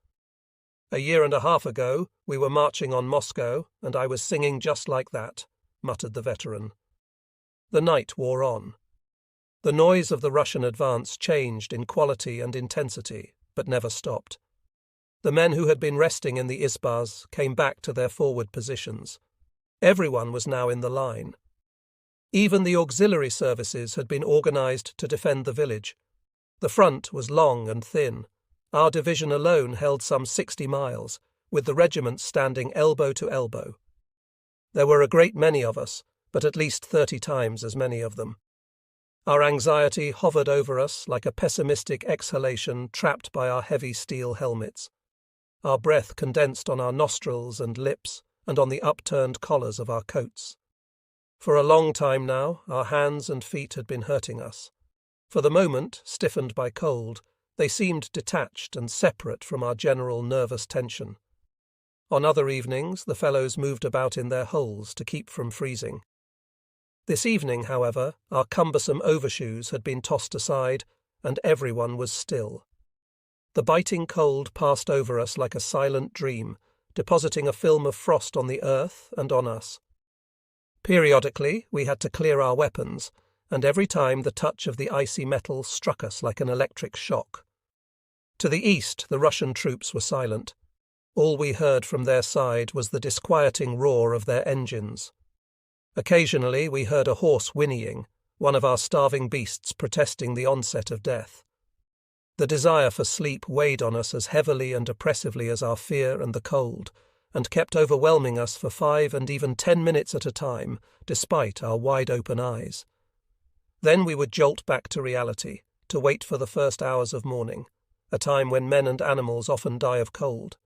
"1.5 years ago, we were marching on Moscow, and I was singing just like that," muttered the veteran. The night wore on. The noise of the Russian advance changed in quality and intensity, but never stopped. The men who had been resting in the izbas came back to their forward positions. Everyone was now in the line. Even the auxiliary services had been organized to defend the village. The front was long and thin. Our division alone held some 60 miles, with the regiments standing elbow to elbow. There were a great many of us, but at least 30 times as many of them. Our anxiety hovered over us like a pessimistic exhalation trapped by our heavy steel helmets. Our breath condensed on our nostrils and lips and on the upturned collars of our coats. For a long time now, our hands and feet had been hurting us. For the moment, stiffened by cold, they seemed detached and separate from our general nervous tension. On other evenings, the fellows moved about in their holes to keep from freezing. This evening, however, our cumbersome overshoes had been tossed aside, and everyone was still. The biting cold passed over us like a silent dream, depositing a film of frost on the earth and on us. Periodically, we had to clear our weapons, and every time the touch of the icy metal struck us like an electric shock. To the east, the Russian troops were silent. All we heard from their side was the disquieting roar of their engines. Occasionally we heard a horse whinnying, one of our starving beasts protesting the onset of death. The desire for sleep weighed on us as heavily and oppressively as our fear and the cold, and kept overwhelming us for 5 and even 10 minutes at a time, despite our wide-open eyes. Then we would jolt back to reality, to wait for the first hours of morning, a time when men and animals often die of cold,